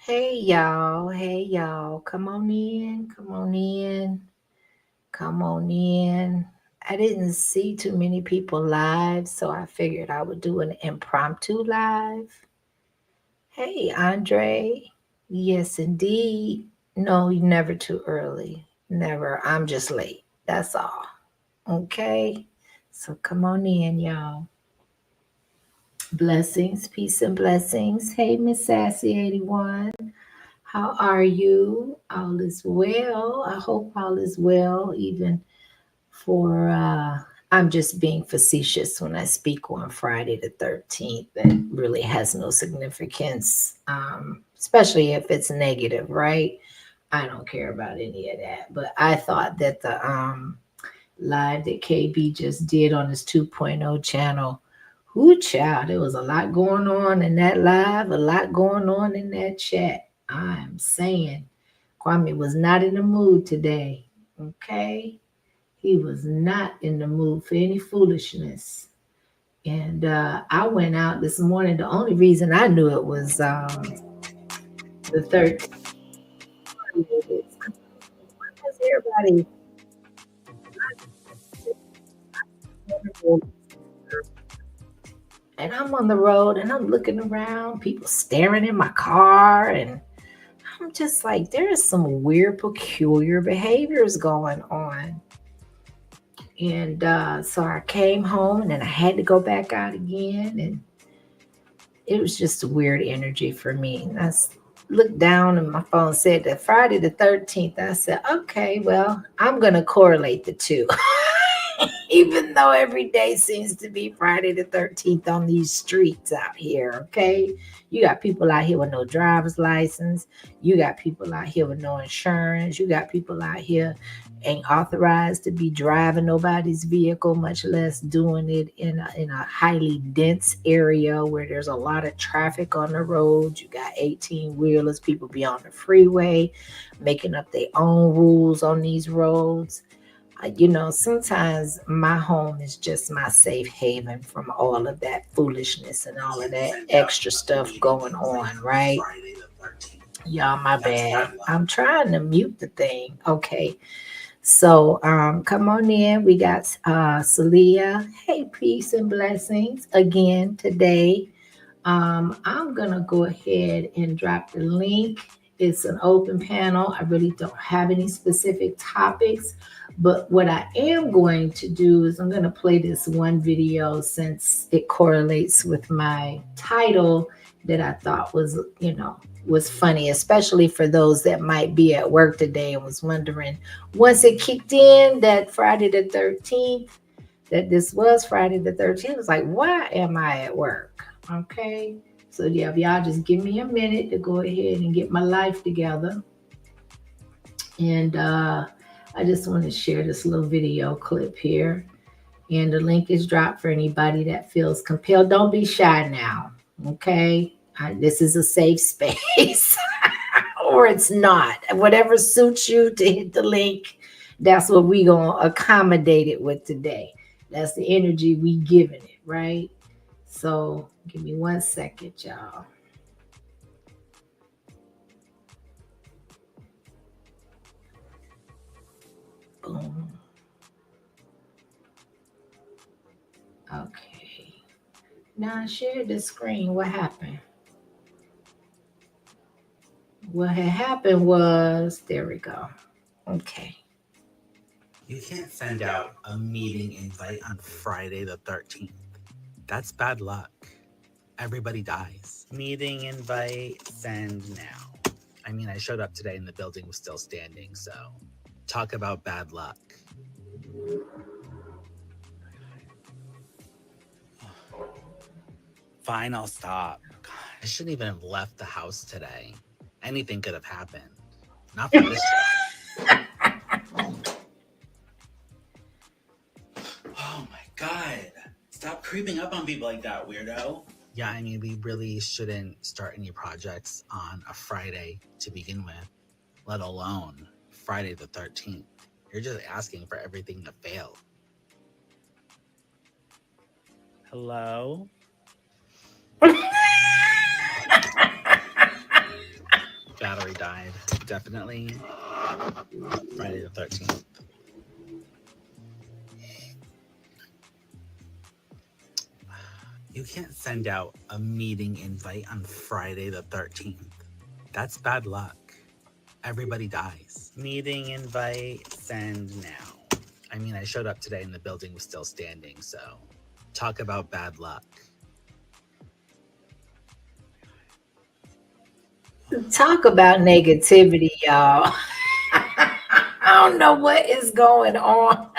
Hey y'all, hey y'all, come on in, come on in, come on in. I didn't see too many people live, so I figured I would do an impromptu live. Hey Andre, yes indeed. No, you're never too early. Never. I'm just late. That's all. Okay? So come on in, y'all. Blessings, peace and blessings. Hey Miss Sassy 81. How are you? All is well. I hope all is well, even for, I'm just being facetious when I speak on Friday the 13th. That really has no significance, especially if it's negative, right? I don't care about any of that. But I thought that the live that KB just did on his 2.0 channel, whoo, child, there was a lot going on in that live, a lot going on in that chat. I'm saying Kwame was not in the mood today. Okay? He was not in the mood for any foolishness. And I went out this morning. The only reason I knew it was the 13th. Everybody and I'm on the road and I'm looking around, people staring in my car, and I'm just like, there is some weird, peculiar behaviors going on. And so I came home and then I had to go back out again. And it was just a weird energy for me. And looked down and my phone said that Friday the 13th. I said, okay, well, I'm going to correlate the two. Even though every day seems to be Friday the 13th on these streets out here, okay? You got people out here with no driver's license. You got people out here with no insurance. You got people out here ain't authorized to be driving nobody's vehicle, much less doing it in a highly dense area where there's a lot of traffic on the road. You got 18 wheelers, people be on the freeway making up their own rules on these roads. Sometimes my home is just my safe haven from all of that foolishness and all of that extra stuff going on, right? Y'all, my bad. I'm trying to mute the thing. Okay. So come on in. We got Celia. Hey, peace and blessings again today. I'm gonna go ahead and drop the link. It's an open panel. I really don't have any specific topics, but what I am going to do is I'm gonna play this one video since it correlates with my title that I thought was funny, especially for those that might be at work today and was wondering once it kicked in that Friday the 13th, that this was Friday the 13th. It's like, why am I at work? Okay. So, yeah, if y'all just give me a minute to go ahead and get my life together. And I just want to share this little video clip here. And the link is dropped for anybody that feels compelled. Don't be shy now. Okay. This is a safe space. Or it's not. Whatever suits you to hit the link, that's what we gonna accommodate it with today. That's the energy we giving it, right? So give me 1 second, y'all. Boom. Okay. Now I shared the screen. What happened? What had happened was there we go. Okay. You can't send out a meeting invite on Friday the 13th. That's bad luck. Everybody dies. Meeting invite, send now. I mean, I showed up today and the building was still standing, so talk about bad luck. Fine, I'll stop. God, I shouldn't even have left the house today. Anything could have happened. Not for this shit. Oh my god. Stop creeping up on people like that, weirdo. Yeah, I mean, we really shouldn't start any projects on a Friday to begin with, let alone Friday the 13th. You're just asking for everything to fail. Hello? battery died. Definitely Friday the 13th. You can't send out a meeting invite on Friday the 13th. That's bad luck. Everybody dies. Meeting invite, send now. I mean, I showed up today and the building was still standing, so talk about bad luck. Talk about negativity, y'all. I don't know what is going on.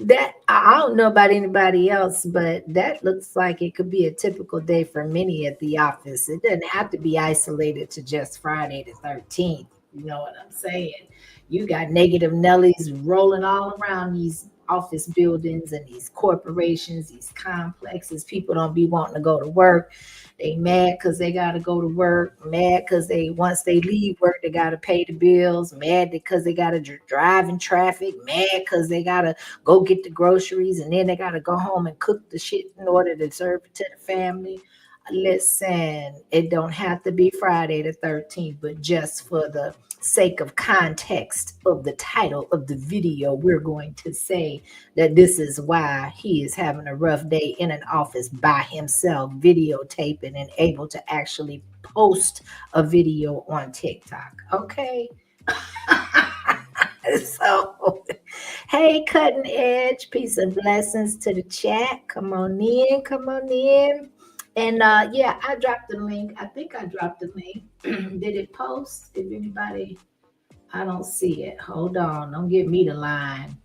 That I don't know about anybody else, but that looks like it could be a typical day for many at the office. It doesn't have to be isolated to just Friday the 13th. You know what I'm saying? You got negative Nellies rolling all around these office buildings and these corporations, these complexes. People don't be wanting to go to work. They mad because they got to go to work. Mad because they once they leave work, they got to pay the bills. Mad because they got to drive in traffic. Mad because they got to go get the groceries and then they got to go home and cook the shit in order to serve it to the family. Listen, it don't have to be Friday the 13th, but just for the sake of context of the title of the video, we're going to say that this is why he is having a rough day in an office by himself, videotaping and able to actually post a video on TikTok. Okay. So, hey, Cutting Edge, peace and blessings to the chat. Come on in, come on in. And yeah, I dropped the link. I think I dropped the link. Did it post? If anybody, I don't see it. Hold on, don't give me the line.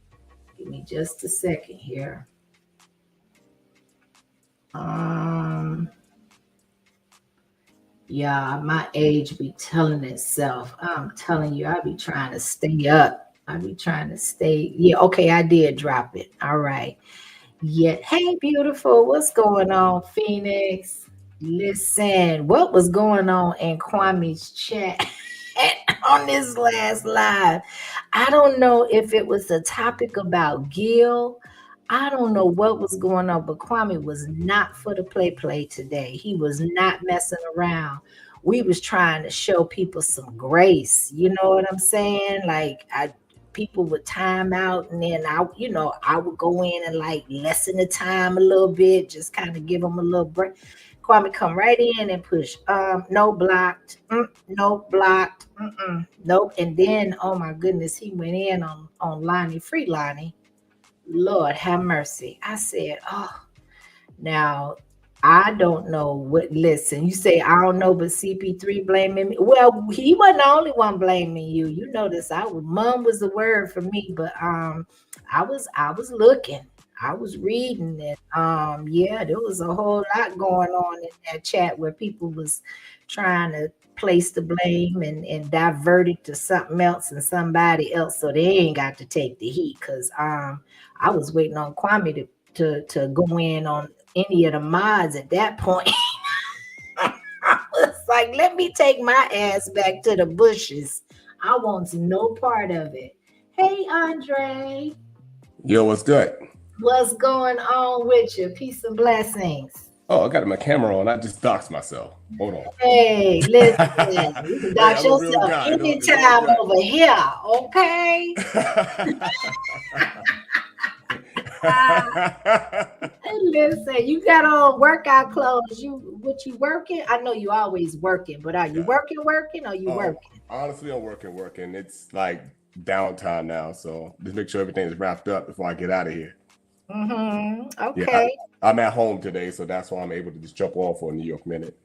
Give me just a second here. Yeah, my age be telling itself. I'm telling you, I be trying to stay up. I be trying to stay. Yeah, okay, I did drop it. All right. Yeah. Hey, beautiful. What's going on, Phoenix? Listen, what was going on in Kwame's chat on this last live? I don't know if it was a topic about Gil. I don't know what was going on, but Kwame was not for the play today. He was not messing around. We was trying to show people some grace. You know what I'm saying? Like people would time out and then I would go in and like lessen the time a little bit, just kind of give them a little break. Kwame come right in and push no blocked, no blocked, nope. And then oh my goodness, he went in on Lonnie, free Lonnie. Lord have mercy. I said, oh, now I don't know what. Listen, you say I don't know, but CP3 blaming me. Well, he wasn't the only one blaming you. You notice mom was the word for me, but I was looking, I was reading it. Yeah, there was a whole lot going on in that chat where people was trying to place the blame and divert it to something else and somebody else, so they ain't got to take the heat. Cause I was waiting on Kwame to go in on any of the mods at that point. I was like, let me take my ass back to the bushes. I want no part of it. Hey, Andre. Yo, what's good? What's going on with you? Peace and blessings. Oh, I got my camera on. I just doxed myself. Hold on. Hey, listen. You can dox I'm a real yourself guy. anytime over here, okay? Listen, you got on workout clothes. You working? I know you always working, but are you working? Or you working? Honestly, I'm working. It's like downtime now, so just make sure everything is wrapped up before I get out of here. Okay. Yeah, I'm at home today, so that's why I'm able to just jump on for a New York minute.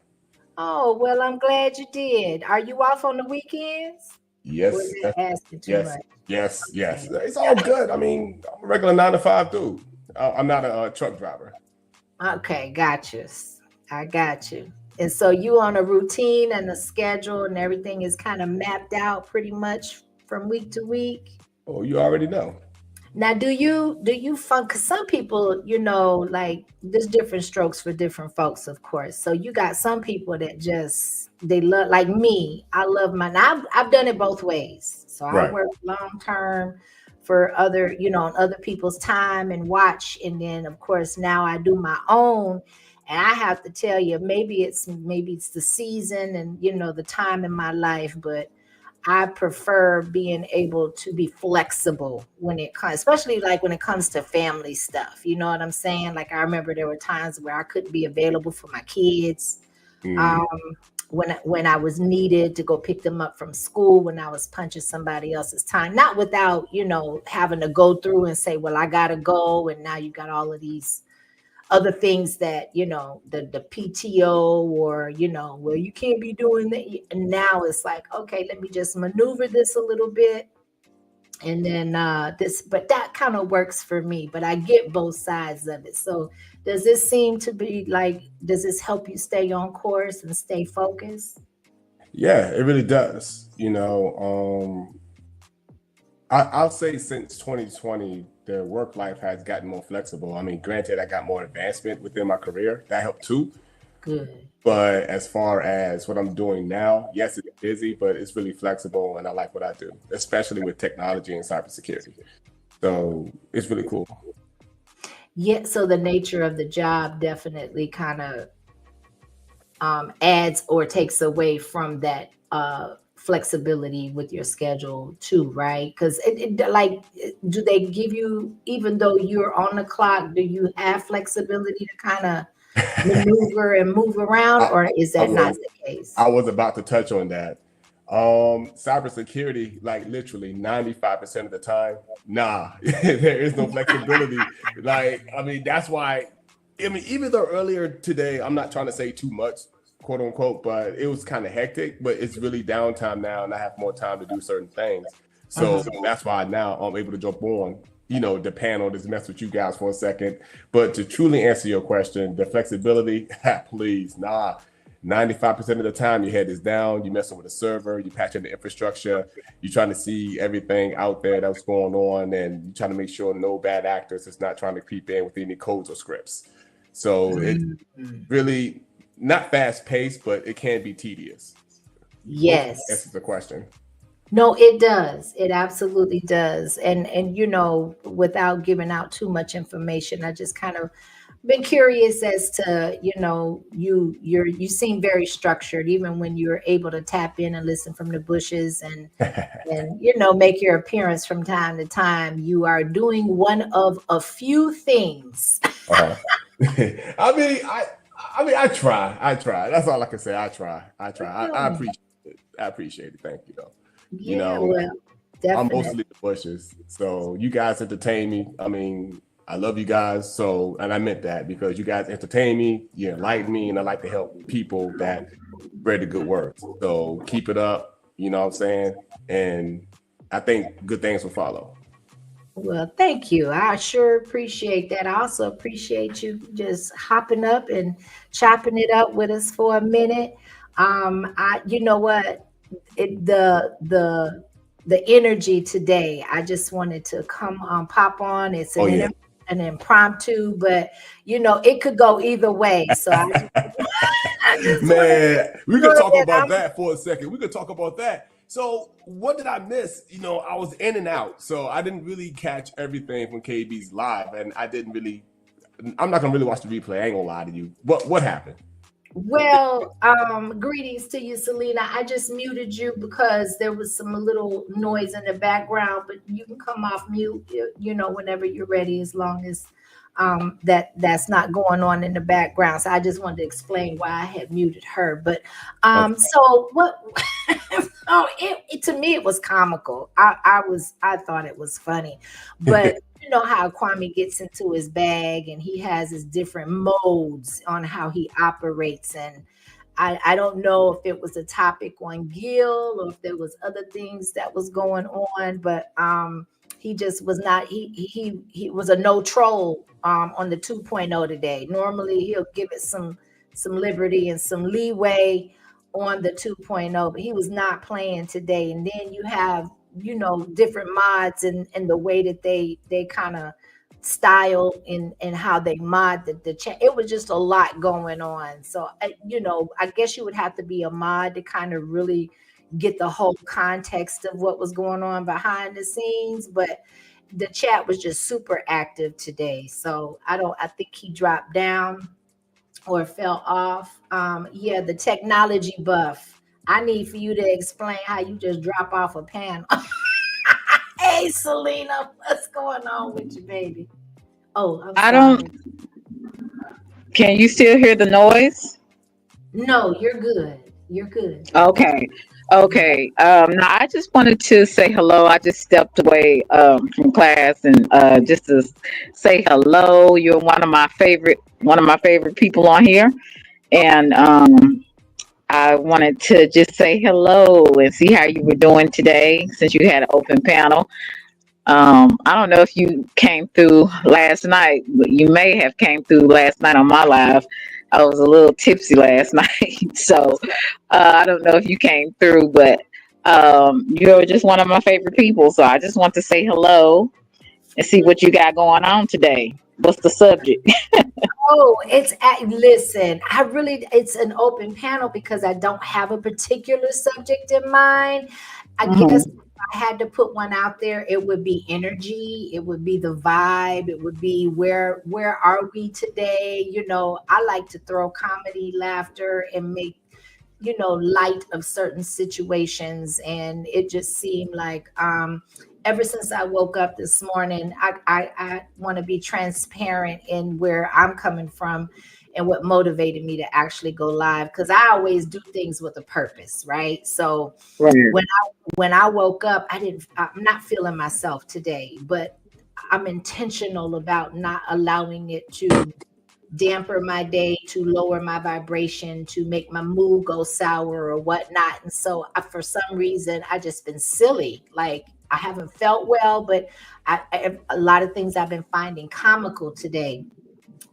Oh, well, I'm glad you did. Are you off on the weekends? Yes. Asking too much? Yes. It's all good. I mean, I'm a regular 9-to-5 dude. I'm not a truck driver. Okay, got you. I got you. And so you on a routine and a schedule and everything is kind of mapped out pretty much from week to week? Oh, you already know. Now, do you fun? Because some people, like there's different strokes for different folks, of course. So you got some people that they love, like me. I love I've done it both ways. So I work long term for on other people's time and watch, and then of course now I do my own. And I have to tell you, maybe it's the season and the time in my life, but I prefer being able to be flexible when it comes, especially like when it comes to family stuff. You know what I'm saying? Like I remember there were times where I couldn't be available for my kids. Mm. Um, when I was needed to go pick them up from school, when I was punching somebody else's time, not without, having to go through and say, well, I gotta go. And now you got all of these other things that, the PTO or, well, you can't be doing that. And now it's like, okay, let me just maneuver this a little bit. And then but that kind of works for me, but I get both sides of it. So does this seem to be like, does this help you stay on course and stay focused? Yeah, it really does. I'll say since 2020, the work life has gotten more flexible. I mean, granted, I got more advancement within my career. That helped too. Good. But as far as what I'm doing now, yes, it's busy, but it's really flexible and I like what I do, especially with technology and cybersecurity. So it's really cool. Yeah, so the nature of the job definitely kind of adds or takes away from that flexibility with your schedule too, right? Because do they give you, even though you're on the clock, do you have flexibility to kind of maneuver and move around, I, or is I that not was the case? I was about to touch on that. Cybersecurity, like literally 95% of the time, nah, there is no flexibility. Like, I mean, that's why, I mean, even though earlier today, I'm not trying to say too much, quote unquote, but it was kind of hectic, but it's really downtime now and I have more time to do certain things. So Uh-huh. that's why now I'm able to jump on, the panel, just mess with you guys for a second. But to truly answer your question, the flexibility, please, nah. 95% of the time your head is down, you messing with a server, you patching the infrastructure, you're trying to see everything out there that's going on, and you're trying to make sure no bad actors is not trying to creep in with any codes or scripts. So it's Mhm. really not fast paced, but it can be tedious. Hopefully that Yes. answers the question. No, it does. It absolutely does. And without giving out too much information, I just kind of been curious as to, you seem very structured, even when you're able to tap in and listen from the bushes and make your appearance from time to time. You are doing one of a few things. uh-huh. I mean, I try. That's all I can say. I appreciate it. I appreciate it. Thank you, though. You Yeah, know, well, I'm definitely. mostly the bushes. So you guys entertain me. I mean, I love you guys. So, and I meant that because you guys entertain me, you enlighten me, and I like to help people that spread the good words. So keep it up. You know what I'm saying? And I think good things will follow. Well, thank you. I sure appreciate that. I also appreciate you just hopping up and chopping it up with us for a minute. You know what? The energy today. I just wanted to come pop on. It's Oh yeah. an impromptu, but it could go either way. So I just want to Man, make we could sure talk that about I'm that for a second. We could talk about that. So, what did I miss? I was in and out, so I didn't really catch everything from KB's live, and I didn't really. I'm not gonna really watch the replay. I ain't gonna lie to you. What happened? Well, greetings to you, Selena. I just muted you because there was some little noise in the background, but you can come off mute, whenever you're ready, as long as that's not going on in the background. So I just wanted to explain why I had muted her. But Okay. so what? Oh, to me it was comical. I thought it was funny, but you know how Kwame gets into his bag and he has his different modes on how he operates. And I don't know if it was a topic on Gil or if there was other things that was going on, but he just was not, he was a no troll on the 2.0 today. Normally he'll give it some liberty and some leeway on the 2.0, but he was not playing today. And then you have different mods and the way that they kind of style and how they mod the chat. It was just a lot going on. So I guess you would have to be a mod to kind of really get the whole context of what was going on behind the scenes. But the chat was just super active today. So I think he dropped down or fell off. Yeah, the technology buff. I need for you to explain how you just drop off a panel. Hey, Selena, what's going on with you, baby? Oh, I'm I don't. sorry. Can you still hear the noise? No, you're good. You're good. Okay. Yeah. Okay. Now I just wanted to say hello. I just stepped away from class and just to say hello. You're one of my favorite people on here, and I wanted to just say hello and see how you were doing today since you had an open panel. I don't know if you came through last night, but you may have came through last night on my live. I was a little tipsy last night, so I don't know if you came through, but you're just one of my favorite people. So I just want to say hello and see what you got going on today. What's the subject? Oh, listen, it's an open panel because I don't have a particular subject in mind. I guess Mhm. if I had to put one out there, it would be energy, it would be the vibe, it would be where are we today? I like to throw comedy, laughter, and make light of certain situations. And it just seemed like ever since I woke up this morning, I want to be transparent in where I'm coming from and what motivated me to actually go live, because I always do things with a purpose, right? So Right. when I woke up, I'm not feeling myself today, but I'm intentional about not allowing it to damper my day, to lower my vibration, to make my mood go sour or whatnot. And so for some reason, I just been silly. Like I haven't felt well, but a lot of things I've been finding comical today.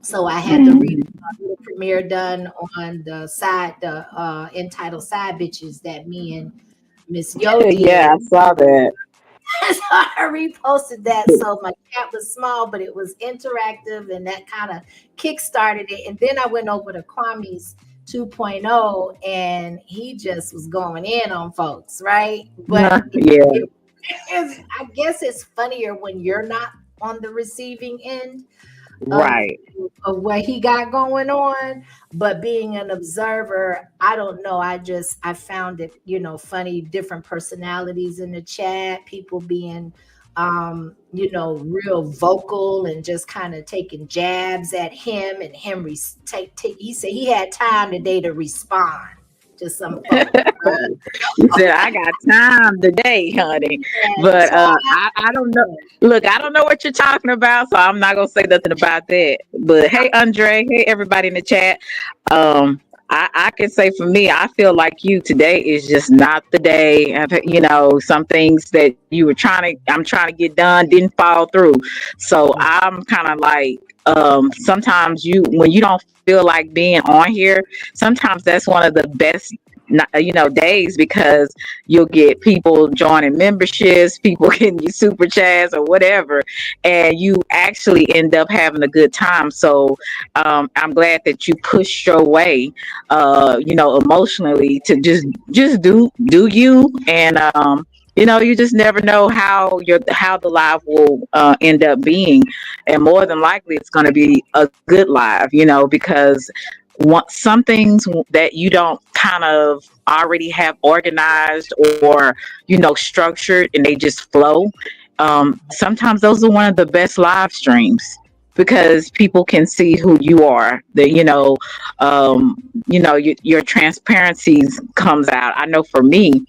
So I had the Mhm. little premiere done on the entitled Side Bitches that me and Miss Yo Yeah, did. I saw that. So I reposted that. So my cat was small, but it was interactive, and that kind of kick-started it. And then I went over to Kwame's 2.0, and he just was going in on folks, right? But Yeah. I guess it's funnier when you're not on the receiving end of Right. what he got going on. But being an observer, I don't know, I found it funny, different personalities in the chat, people being real vocal and just kind of taking jabs at him, and him take he said he had time today to respond to some folks. He said, I got time today, honey. And But I don't know. Look, I don't know what you're talking about, so I'm not gonna say nothing about that. But hey, Andre, hey, everybody in the chat. I can say for me, I feel like you today is just not the day. Some things that I'm trying to get done didn't fall through. So I'm kind of like, sometimes when you don't feel like being on here, sometimes that's one of the best days, because you'll get people joining memberships, people getting you super chats or whatever, and you actually end up having a good time. So I'm glad that you pushed your way, emotionally, to just do you. And you just never know how the live will end up being, and more than likely it's going to be a good live, because some things that you don't kind of already have organized or structured, and they just flow. Sometimes those are one of the best live streams, because people can see who you are. Your transparency comes out. I know for me,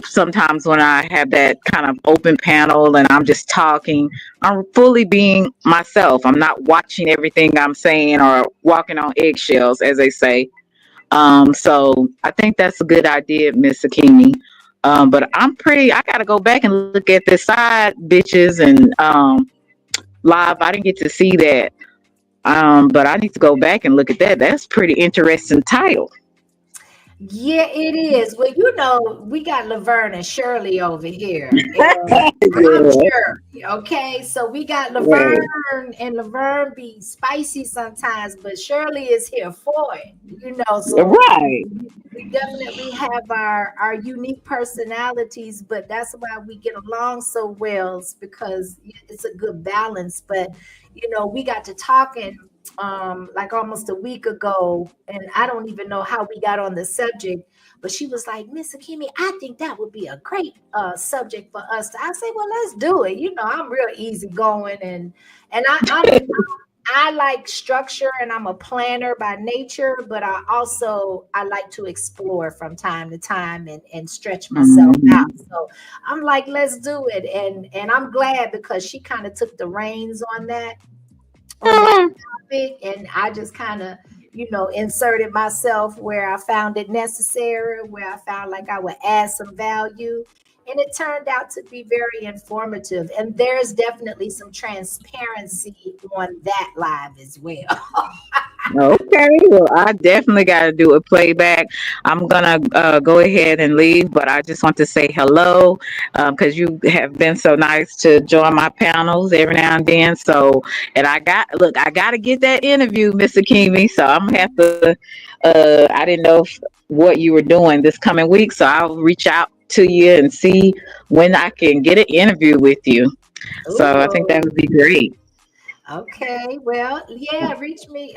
sometimes when I have that kind of open panel and I'm just talking, I'm fully being myself. I'm not watching everything I'm saying or walking on eggshells, as they say. So I think that's a good idea, Miss Akimi. But I gotta go back and look at the side bitches and live. I didn't get to see that. But I need to go back and look at that. That's pretty interesting title. Yeah, it is. Well, we got Laverne and Shirley over here. And I'm Yeah, Shirley, okay? So we got Laverne, right. and Laverne be spicy sometimes, but Shirley is here for it. So Right. we definitely have our unique personalities, but that's why we get along so well, is because it's a good balance. But we got to talking like almost a week ago, and I don't even know how we got on the subject, but she was like, Miss Akimi, I think that would be a great subject for us. I say, well, let's do it. You know, I'm real easygoing, and I like structure, and I'm a planner by nature, but I like to explore from time to time and stretch myself out. So I'm like, let's do it. And I'm glad because she kind of took the reins on that topic, and I just kind of, inserted myself where I found it necessary, where I found like I would add some value. And it turned out to be very informative. And there's definitely some transparency on that live as well. Okay, well, I definitely got to do a playback. I'm gonna go ahead and leave, but I just want to say hello because you have been so nice to join my panels every now and then. So, and I got to get that interview, Mr. Kimi. So I'm gonna have to. I didn't know what you were doing this coming week, so I'll reach out to you and see when I can get an interview with you. So I think that would be great. Okay, well, yeah, reach me,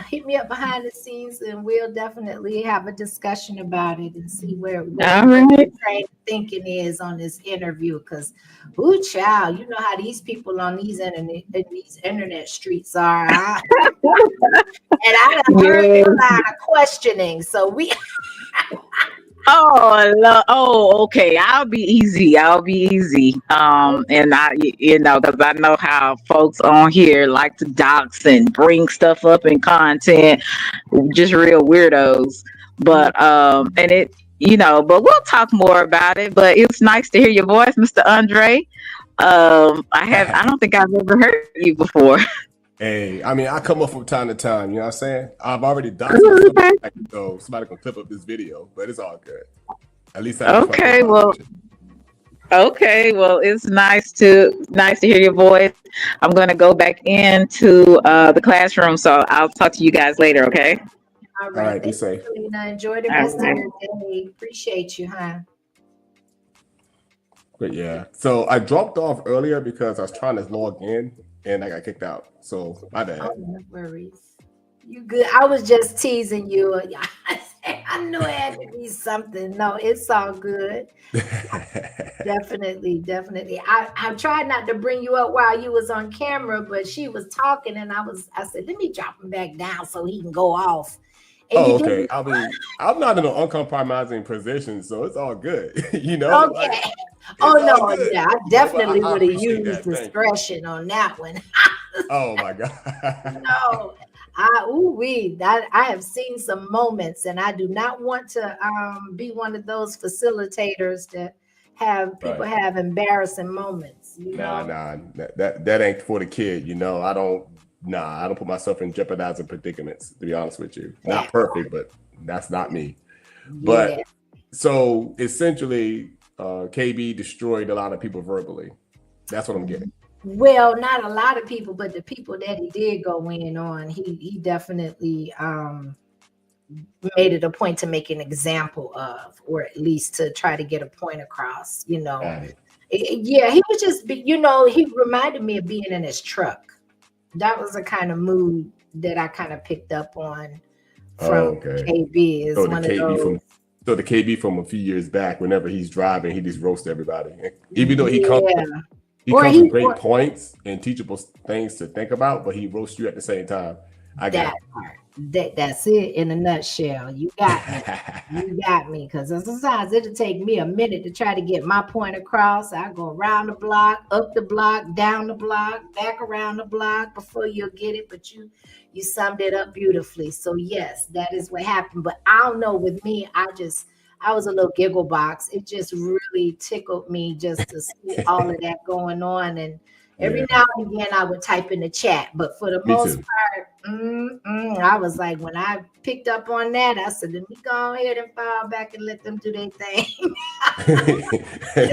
hit me up behind the scenes, and we'll definitely have a discussion about it and see where All right. thinking is on this interview. Because, ooh, child, you know how these people on these internet streets are, huh? And I done heard a lot of questioning, so we. Oh, okay. I'll be easy. And because I know how folks on here like to dox and bring stuff up in content, just real weirdos. But and it, but we'll talk more about it. But it's nice to hear your voice, Mr. Andre. I don't think I've ever heard you before. Hey, I mean, I come up from time to time, you know what I'm saying? I've already done something, so somebody can clip up this video, but it's all good. At least I Okay, well, it's nice to hear your voice. I'm going to go back into the classroom, so I'll talk to you guys later, okay? All right, be safe. Enjoy the rest of your day. Appreciate you, huh? But yeah, so I dropped off earlier because I was trying to log in and I got kicked out. So my bad. Oh, no worries. You good? I was just teasing you. I knew it had to be something. No, it's all good. Definitely. I tried not to bring you up while you was on camera, but she was talking, and I said, let me drop him back down so he can go off. And okay. I mean, I'm not in an uncompromising position, so it's all good. Okay. No, yeah, I definitely would have used discretion on that one. Oh my God. No. I have seen some moments, and I do not want to be one of those facilitators that have people have embarrassing moments. Nah, that ain't for the kid. I don't put myself in jeopardizing predicaments, to be honest with you. Not perfect, but that's not me. Yeah. But so essentially, KB destroyed a lot of people verbally. That's what I'm getting. Well, not a lot of people, but the people that he did go in on, he definitely made it a point to make an example of, or at least to try to get a point across, Yeah, he was just, he reminded me of being in his truck. That was the kind of mood that I kind of picked up on from KB. So the KB from a few years back, whenever he's driving, he just roasts everybody. Even though he comes with great points and teachable things to think about, but he roasts you at the same time. I got that's it in a nutshell. You got me. Because sometimes it'll take me a minute to try to get my point across. I go around the block, up the block, down the block, back around the block before you'll get it. But you summed it up beautifully. So yes, that is what happened. But I don't know, with me, I was a little giggle box. It just really tickled me just to see all of that going on. And every now and again, I would type in the chat. But for the most part, I was like, when I picked up on that, I said, let me go ahead and fall back and let them do their thing.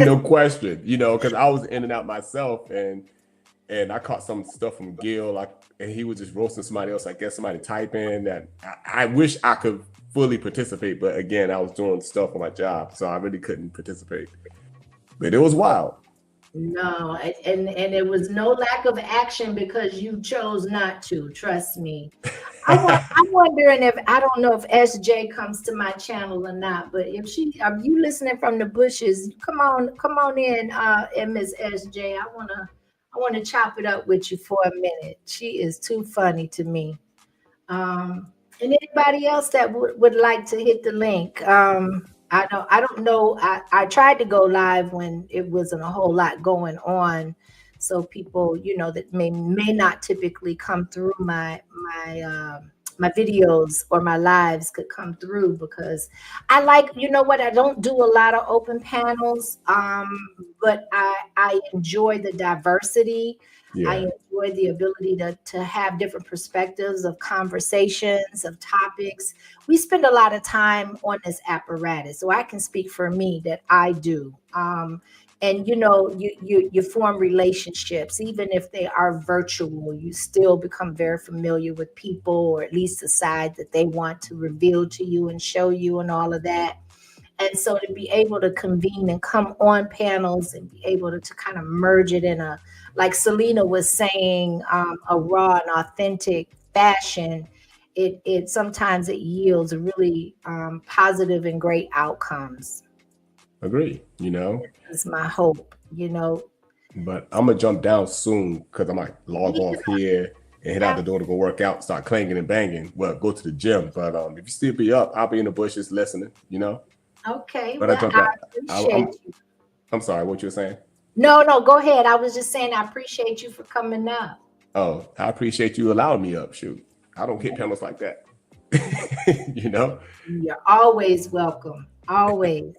No question, because I was in and out myself, and I caught some stuff from Gil, and he was just roasting somebody else. I guess somebody typing that I wish I could fully participate, but again, I was doing stuff on my job, so I really couldn't participate. But it was wild. No, and there was no lack of action because you chose not to. Trust me. I'm wondering if I don't know if SJ comes to my channel or not, but if she, are you listening from the bushes? Come on in, and Miss SJ. I wanna chop it up with you for a minute. She is too funny to me. And anybody else that would like to hit the link? I don't know. I tried to go live when it wasn't a whole lot going on, so people, that may not typically come through my videos or my lives could come through because I like, what, I don't do a lot of open panels, but I enjoy the diversity. I Yeah, enjoy the ability to have different perspectives of conversations, of topics. We spend a lot of time on this apparatus, so I can speak for me that I do. And you form relationships, even if they are virtual. You still become very familiar with people, or at least the side that they want to reveal to you and show you, and all of that. And so to be able to convene and come on panels and be able to kind of merge it in a, like Selena was saying, a raw and authentic fashion, it sometimes it yields really positive and great outcomes. agree. It's my hope. But I'm gonna jump down soon because I might log off here and head out the door to go work out, start clanging and banging. Well, go to the gym. But if you still be up, I'll be in the bushes listening. Okay, But I well, jumped I out. appreciate you. I'm sorry. What you were saying? No, go ahead. I was just saying I appreciate you for coming up. Oh, I appreciate you allowing me up. Shoot, I don't get panels like that. You're always welcome. Always.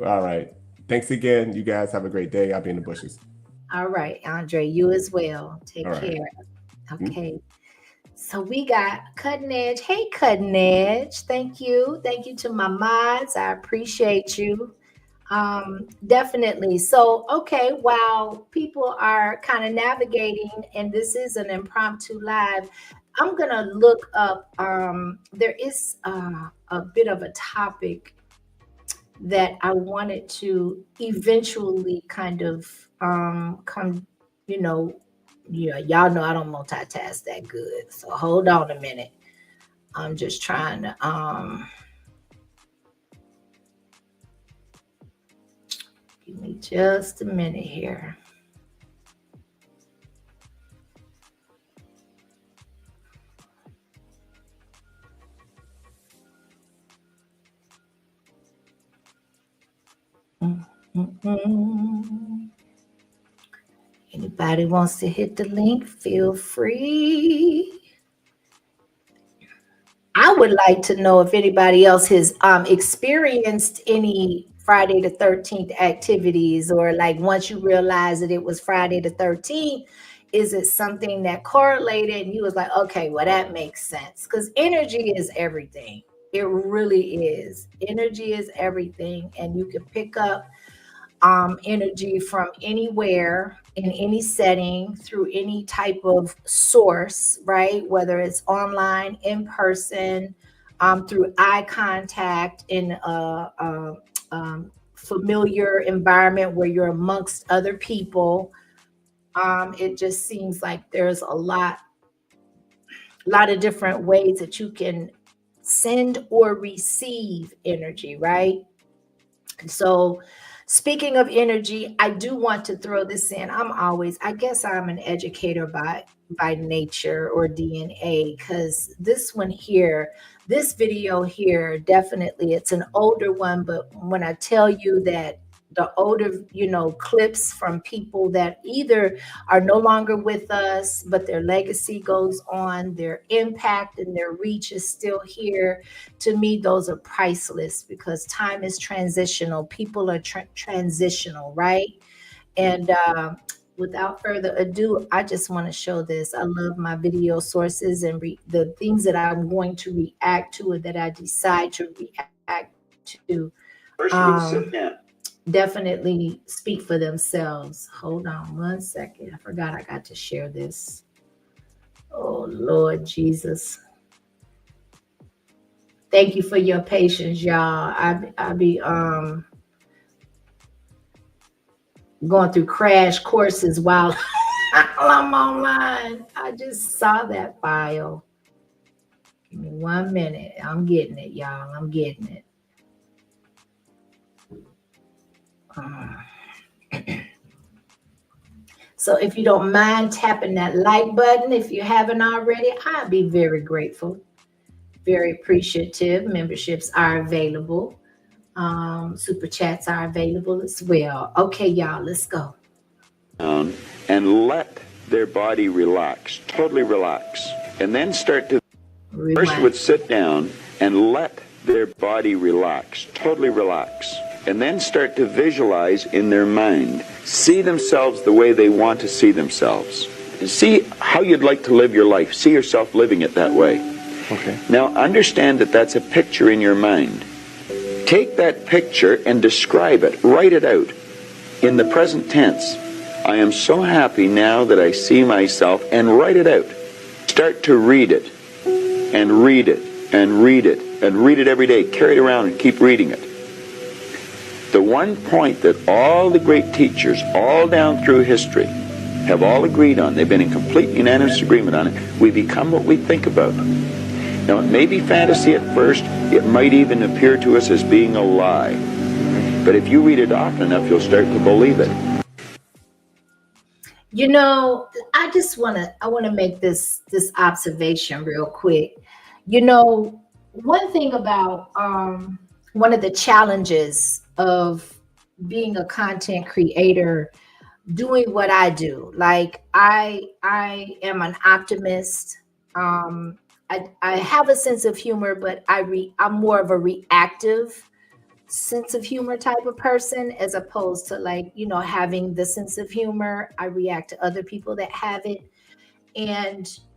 All right. Thanks again. You guys have a great day. I'll be in the bushes. All right, Andre, you as well. Take All right. care. Okay. So we got Cutting Edge. Hey, Cutting Edge. Thank you. Thank you to my mods. I appreciate you. Definitely. So, okay, while people are kind of navigating, and this is an impromptu live, I'm going to look up, there is a bit of a topic that I wanted to eventually kind of come, yeah, y'all know I don't multitask that good. So hold on a minute. I'm just trying to give me just a minute here. Anybody wants to hit the link, feel free. I would like to know if anybody else has experienced any Friday the 13th activities, or like once you realize that it was Friday the 13th, is it something that correlated and you was like, okay, well, that makes sense? Because energy is everything. It really is. Energy is everything. And you can pick up energy from anywhere in any setting through any type of source, right? Whether it's online, in person, through eye contact in a familiar environment where you're amongst other people. It just seems like there's a lot of different ways that you can send or receive energy, right? So speaking of energy, I do want to throw this in. I guess I'm an educator by nature or DNA, because this video here, definitely, it's an older one. But when I tell you that the older, clips from people that either are no longer with us, but their legacy goes on, their impact and their reach is still here. To me, those are priceless because time is transitional. People are transitional, right? And without further ado, I just want to show this. I love my video sources and the things that I'm going to react to, or that I decide to react to. Definitely speak for themselves. Hold on one second. I forgot I got to share this. Oh, Lord Jesus. Thank you for your patience, y'all. I be going through crash courses while I'm online. I just saw that file. Give me 1 minute. I'm getting it, y'all. I'm getting it. So if you don't mind tapping that like button, if you haven't already, I'd be very grateful, very appreciative. Memberships are available. Super chats are available as well. Okay, y'all, let's go. And let their body relax, totally relax. And then start to, first would sit down and let their body relax, totally relax. And then start to visualize in their mind, see themselves the way they want to see themselves. And see how you'd like to live your life. See yourself living it that way. Okay. Now understand that that's a picture in your mind. Take that picture and describe it. Write it out in the present tense. I am so happy now that I see myself, and write it out. Start to read it and read it and read it and read it every day. Carry it around and keep reading it. The one point that all the great teachers all down through history have all agreed on, they've been in complete unanimous agreement on it, we become what we think about. Now it may be fantasy at first, it might even appear to us as being a lie. But if you read it often enough, you'll start to believe it. You know, I want to make this observation real quick. You know, one thing about one of the challenges of being a content creator, doing what I do, like I am an optimist. I have a sense of humor, but I'm more of a reactive sense of humor type of person, as opposed to, like, you know, having the sense of humor. I react to other people that have it.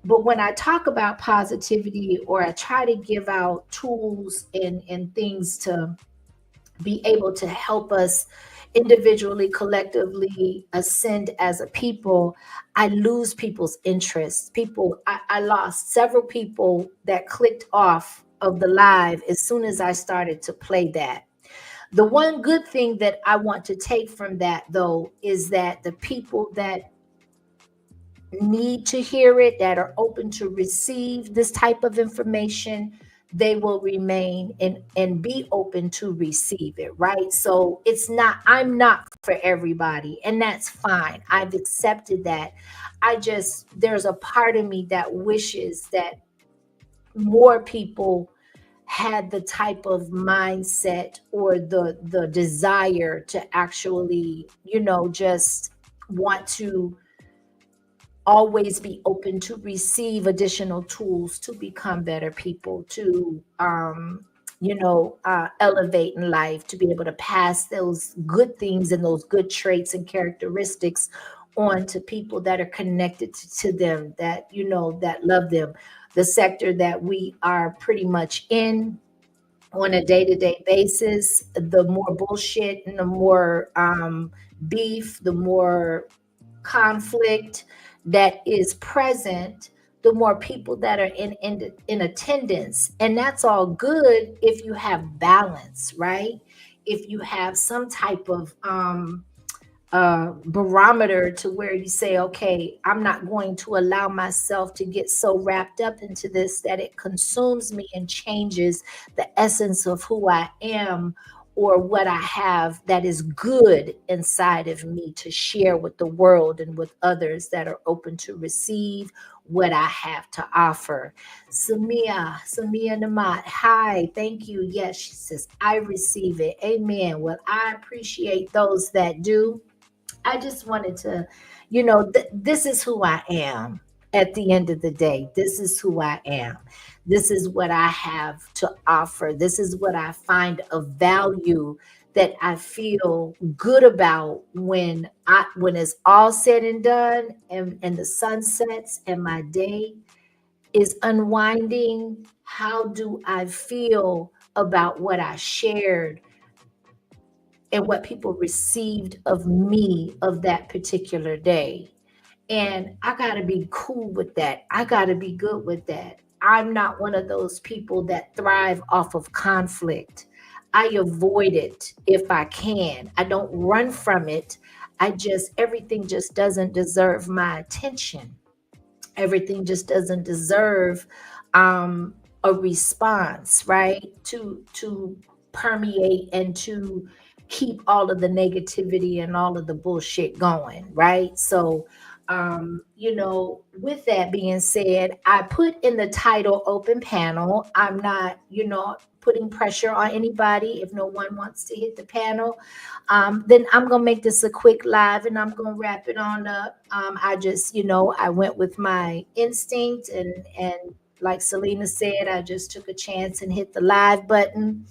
But when I talk about positivity, or I try to give out tools and things to be able to help us individually, collectively ascend as a people, I lose people's interest. I lost several people that clicked off of the live as soon as I started to play that. The one good thing that I want to take from that, though, is that the people that need to hear it, that are open to receive this type of information, they will remain and be open to receive it, right? So I'm not for everybody, and that's fine. I've accepted that. There's a part of me that wishes that more people had the type of mindset or the desire to actually, you know, just want to always be open to receive additional tools to become better people, to elevate in life, to be able to pass those good things and those good traits and characteristics on to people that are connected to them, that, you know, that love them. The sector that we are pretty much in on a day-to-day basis, the more bullshit and the more beef, the more conflict that is present, the more people that are in attendance. And that's all good if you have balance, right? If you have some type of barometer to where you say, okay, I'm not going to allow myself to get so wrapped up into this that it consumes me and changes the essence of who I am, or what I have that is good inside of me to share with the world and with others that are open to receive what I have to offer. Samia Namat, hi, thank you. Yes, she says, I receive it. Amen. Well, I appreciate those that do. I just wanted to, you know, this is who I am at the end of the day. This is who I am. This is what I have to offer. This is what I find of value, that I feel good about when it's all said and done, and the sun sets and my day is unwinding. How do I feel about what I shared and what people received of me of that particular day? And I got to be cool with that. I got to be good with that. I'm not one of those people that thrive off of conflict. I avoid it if I can. I don't run from it. everything just doesn't deserve my attention. Everything just doesn't deserve um a response, right? To permeate and to keep all of the negativity and all of the bullshit going, right? So with that being said, I put in the title open panel. I'm not, putting pressure on anybody. If no one wants to hit the panel, then I'm gonna make this a quick live and I'm gonna wrap it on up. I just, I went with my instinct, and like Selena said, I just took a chance and hit the live button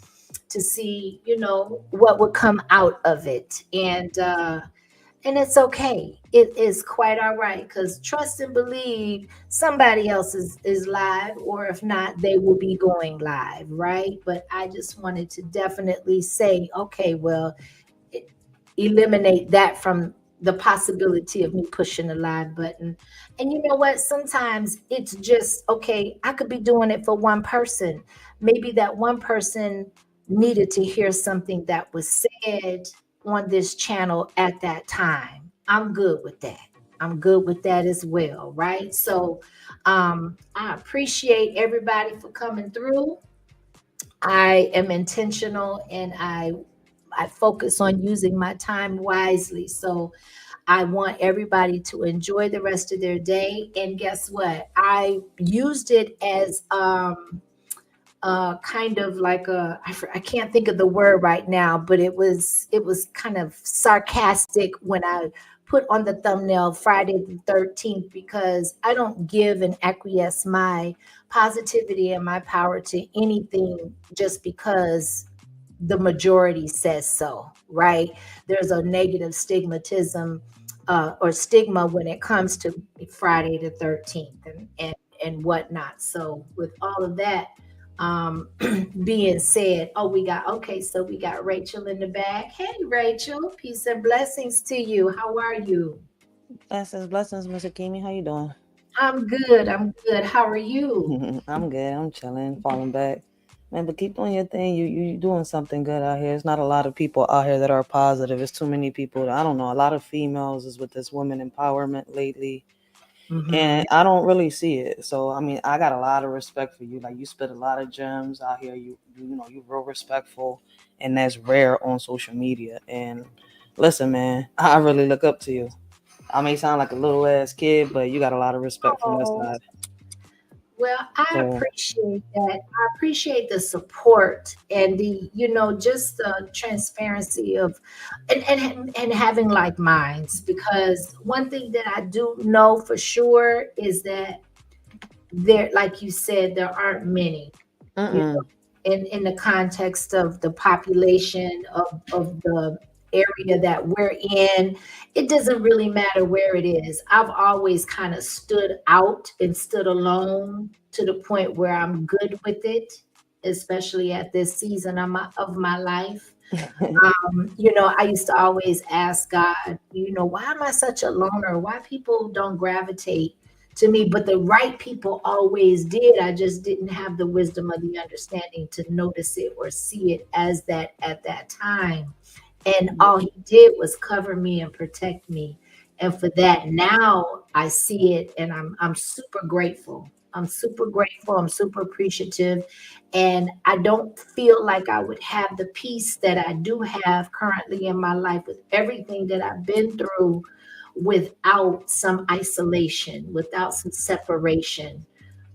to see, what would come out of it. And it's okay. It is quite all right, because trust and believe somebody else is live, or if not, they will be going live, right? But I just wanted to definitely say, okay, well, eliminate that from the possibility of me pushing the live button. And you know what? Sometimes it's just, okay, I could be doing it for one person. Maybe that one person needed to hear something that was said on this channel at that time. I'm good with that. I'm good with that as well, right? So I appreciate everybody for coming through. I am intentional, and I focus on using my time wisely. So I want everybody to enjoy the rest of their day. And guess what? I used it as kind of like I can't think of the word right now, but it was kind of sarcastic when I put on the thumbnail Friday the 13th, because I don't give and acquiesce my positivity and my power to anything just because the majority says so, right? There's a negative stigmatism or stigma when it comes to Friday the 13th and whatnot. So with all of that being said, so we got Rachel in the back. Hey, Rachel, peace and blessings to you. How are you? Blessings, Mr. Kimi. How you doing? I'm good. How are you? I'm good. I'm chilling, falling back. Man, but keep doing your thing. You doing something good out here. There's not a lot of people out here that are positive. It's too many people. I don't know. A lot of females is with this women empowerment lately. And I don't really see it. So I mean, I got a lot of respect for you. Like, you spit a lot of gems out here. You know, you're real respectful, and that's rare on social media. And listen, man, I really look up to you. I may sound like a little ass kid, but you got a lot of respect from that side. Well, I appreciate that. I appreciate the support and the, just the transparency of and having like minds, because one thing that I do know for sure is that there, like you said, there aren't many, in the context of the population of the area that we're in. It doesn't really matter where it is. I've always kind of stood out and stood alone to the point where I'm good with it, especially at this season of my life. I used to always ask God, why am I such a loner? Why people don't gravitate to me? But the right people always did. I just didn't have the wisdom or the understanding to notice it or see it as that at that time. And all he did was cover me and protect me. And for that, now I see it, and I'm super grateful. I'm super grateful. I'm super appreciative. And I don't feel like I would have the peace that I do have currently in my life with everything that I've been through without some isolation, without some separation.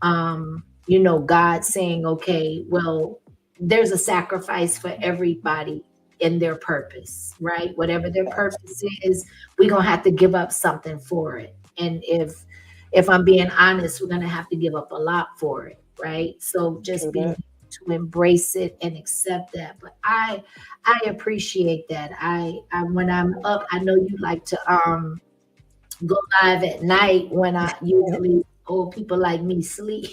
God saying, okay, well, there's a sacrifice for everybody in their purpose, right? Whatever their purpose is, we're gonna have to give up something for it. And if I'm being honest, we're gonna have to give up a lot for it, right? So just being to embrace it and accept that. But I appreciate that. I when I'm up, I know you like to go live at night when I usually old people like me sleep,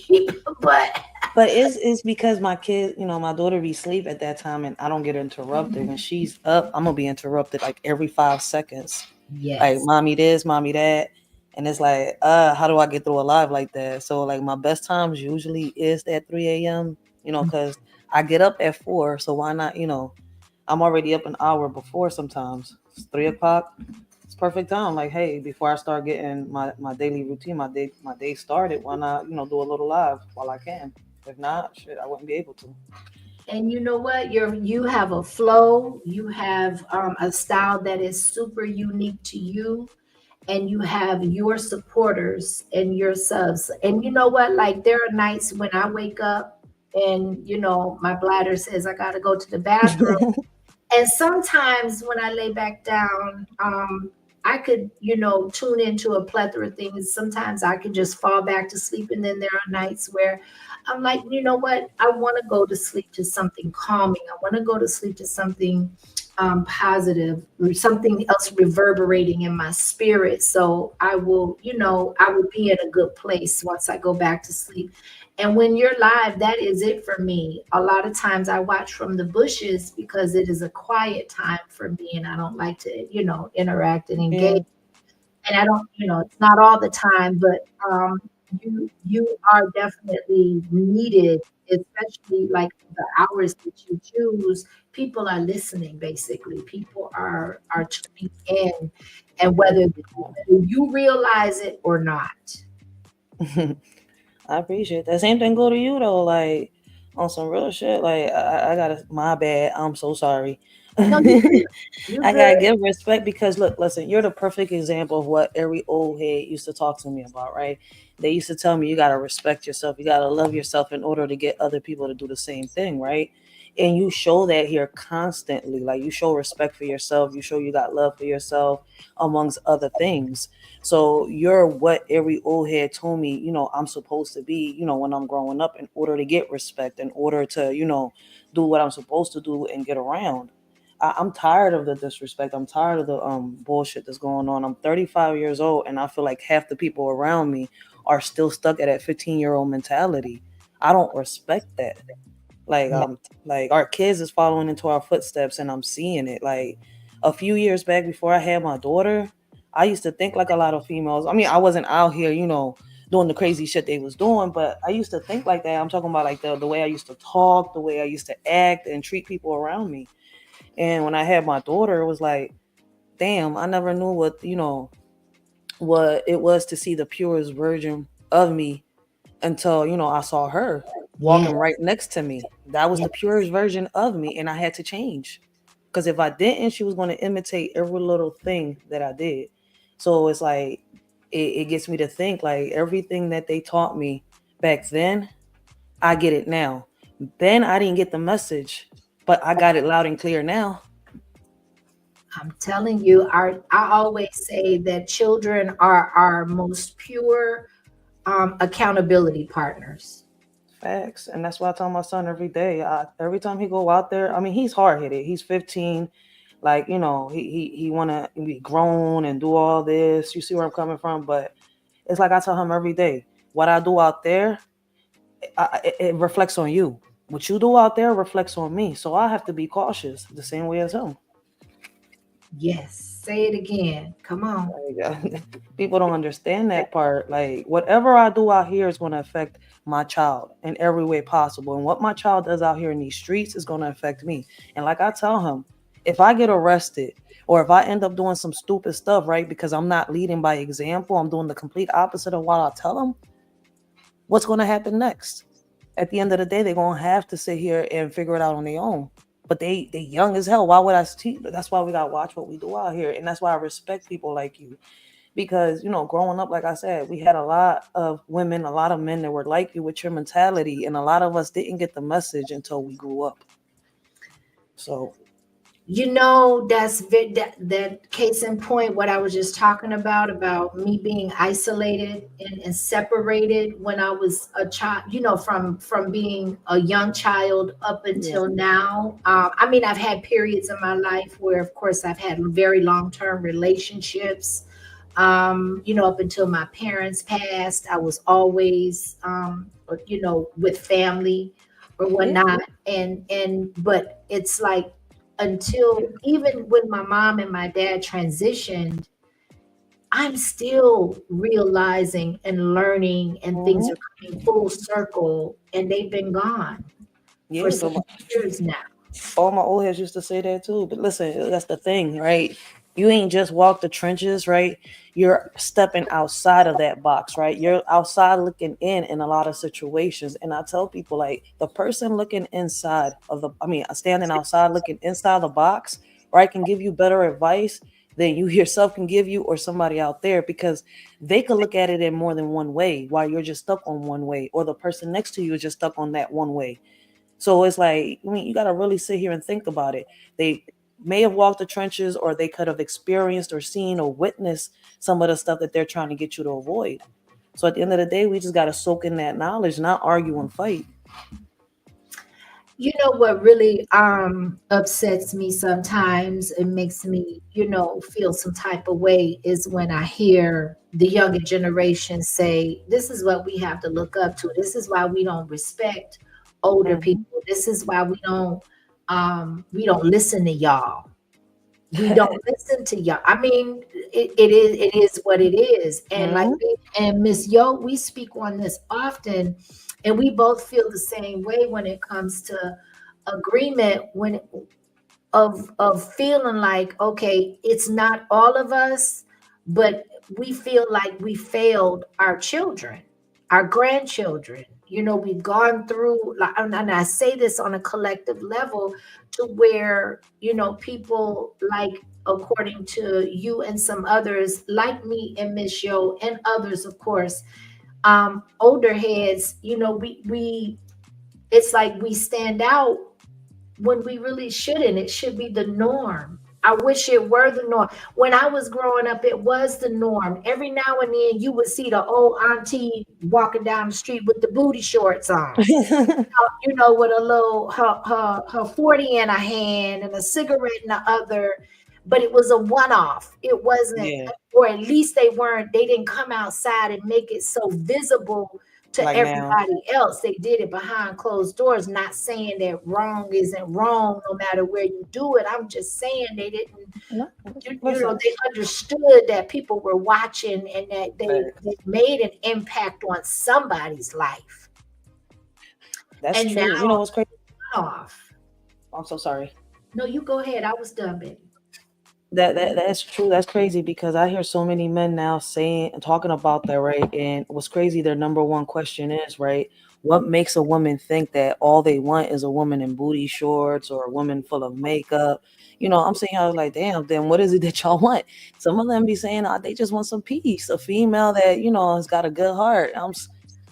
but it's because my kid, my daughter be asleep at that time, and I don't get interrupted. When she's up, I'm gonna be interrupted like every 5 seconds. Yes. Like, mommy this, mommy that. And it's like, how do I get through a live like that? So like my best times usually is at 3 a.m., because I get up at 4. So why not, I'm already up an hour before sometimes. It's 3 o'clock. It's perfect time. Like, hey, before I start getting my daily routine, my day started, why not, do a little live while I can? If not, shit, I wouldn't be able to. And you know what? You have a flow, you have a style that is super unique to you, and you have your supporters and your subs. And you know what? Like there are nights when I wake up and my bladder says I gotta go to the bathroom. And sometimes when I lay back down, I could, tune into a plethora of things. Sometimes I could just fall back to sleep. And then there are nights where I'm like, you know what? I want to go to sleep to something calming. I want to go to sleep to something positive, or something else reverberating in my spirit. So I will, I will be in a good place once I go back to sleep. And when you're live, that is it for me. A lot of times I watch from the bushes because it is a quiet time for me and I don't like to, interact and engage. And I don't, it's not all the time, but you are definitely needed, especially like the hours that you choose. People are listening, basically. People are tuning in, and whether you realize it or not. I appreciate that. Same thing go to you though. Like on some real shit. Like I gotta. My bad. I'm so sorry. No, you I gotta good. give respect because look, listen, you're the perfect example of what every old head used to talk to me about, right? They used to tell me you gotta respect yourself, you gotta love yourself in order to get other people to do the same thing, right? And you show that here constantly. Like you show respect for yourself, you show you got love for yourself, amongst other things. So you're what every old head told me, I'm supposed to be, when I'm growing up in order to get respect, in order to, do what I'm supposed to do and get around. I'm tired of the disrespect. I'm tired of the bullshit that's going on. I'm 35 years old and I feel like half the people around me are still stuck at that 15-year-old mentality. I don't respect that. Like like our kids is following into our footsteps and I'm seeing it. Like a few years back before I had my daughter, I used to think like a lot of females. I mean, I wasn't out here, doing the crazy shit they was doing, but I used to think like that. I'm talking about like the way I used to talk, the way I used to act and treat people around me. And when I had my daughter, it was like, damn, I never knew what it was to see the purest version of me until, I saw her Yeah. walking right next to me. That was the purest version of me. And I had to change. Because if I didn't, she was going to imitate every little thing that I did. So it's like, it gets me to think like everything that they taught me back then, I get it now. Then I didn't get the message, but I got it loud and clear now. I'm telling you, I always say that children are our most pure accountability partners. Facts. And that's why I tell my son every day. Every time he go out there, I mean, he's hard headed. He's 15. Like, he wanna be grown and do all this. You see where I'm coming from? But it's like I tell him every day, what I do out there, it reflects on you. What you do out there reflects on me. So I have to be cautious the same way as him. Yes. Say it again. Come on. People don't understand that part. Like whatever I do out here is going to affect my child in every way possible. And what my child does out here in these streets is going to affect me. And like I tell him, if I get arrested or if I end up doing some stupid stuff, right, because I'm not leading by example, I'm doing the complete opposite of what I tell them, what's going to happen next? At the end of the day, they're going to have to sit here and figure it out on their own. But they young as hell. Why would I teach? That's why we got to watch what we do out here. And that's why I respect people like you. Because, growing up, like I said, we had a lot of women, a lot of men that were like you with your mentality. And a lot of us didn't get the message until we grew up. So, that's that case in point, what I was just talking about me being isolated and separated when I was a child, from being a young child up until now. I mean, I've had periods in my life where, of course, I've had very long-term relationships. Up until my parents passed, I was always, with family or whatnot. But it's like, until even when my mom and my dad transitioned, I'm still realizing and learning, and things are coming full circle, and they've been gone for some years now. All my old heads used to say that too. But listen, that's the thing, right? You ain't just walk the trenches, right? You're stepping outside of that box, right? You're outside looking in a lot of situations. And I tell people, like, the person looking inside of standing outside looking inside the box, right, can give you better advice than you yourself can give you or somebody out there, because they could look at it in more than one way while you're just stuck on one way, or the person next to you is just stuck on that one way. So it's like, I mean, you got to really sit here and think about it. They may have walked the trenches, or they could have experienced or seen or witnessed some of the stuff that they're trying to get you to avoid. So at the end of the day, we just got to soak in that knowledge, not argue and fight. You know what really upsets me sometimes, it makes me, feel some type of way, is when I hear the younger generation say, this is what we have to look up to. This is why we don't respect older people. This is why we don't listen to y'all. We don't listen to y'all. I mean, it is what it is. And like and Miss Yo, we speak on this often, and we both feel the same way when it comes to agreement, of feeling like, okay, it's not all of us, but we feel like we failed our children, our grandchildren. We've gone through, and I say this on a collective level, to where, people like, according to you and some others, like me and Miss Yo and others, of course, older heads, we it's like we stand out when we really shouldn't. It should be the norm. I wish it were the norm. When I was growing up, it was the norm. Every now and then you would see the old auntie walking down the street with the booty shorts on, with a little, her 40 in a hand and a cigarette in the other. But it was a one-off. It wasn't, or at least they didn't come outside and make it so visible to like everybody else. They did it behind closed doors, not saying that wrong isn't wrong no matter where you do it. I'm just saying they didn't, they understood that people were watching, and that they made an impact on somebody's life. That's true. Now, you know what's crazy? Off. I'm so sorry. No, you go ahead. I was done, baby. That's true. That's crazy, because I hear so many men now saying and talking about that, right? And what's crazy, their number one question is, right, what makes a woman think that all they want is a woman in booty shorts or a woman full of makeup? I'm saying, I was like, damn, then what is it that y'all want? Some of them be saying, they just want some peace, a female that, has got a good heart.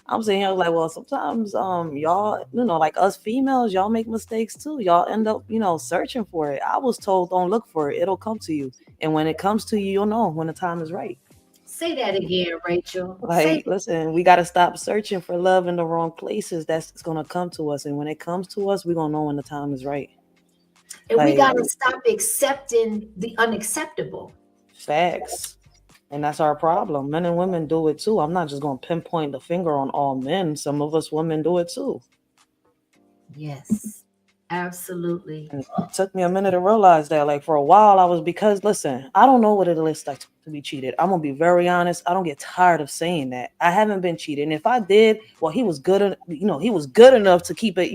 I'm saying, I was like, well, sometimes y'all, like us females, y'all make mistakes too. Y'all end up, searching for it. I was told, don't look for it. It'll come to you. And when it comes to you, you'll know when the time is right. Say that again, Rachel. Like, listen, we got to stop searching for love in the wrong places. That's going to come to us. And when it comes to us, we're going to know when the time is right. And we got to stop accepting the unacceptable. Facts. And that's our problem. Men and women do it too. I'm not just going to pinpoint the finger on all men. Some of us women do it too. Yes, absolutely. And it took me a minute to realize that. Like, for a while, because listen, I don't know what it is like to be cheated. I'm going to be very honest. I don't get tired of saying that. I haven't been cheated. And if I did, well, he was good. He was good enough to keep it,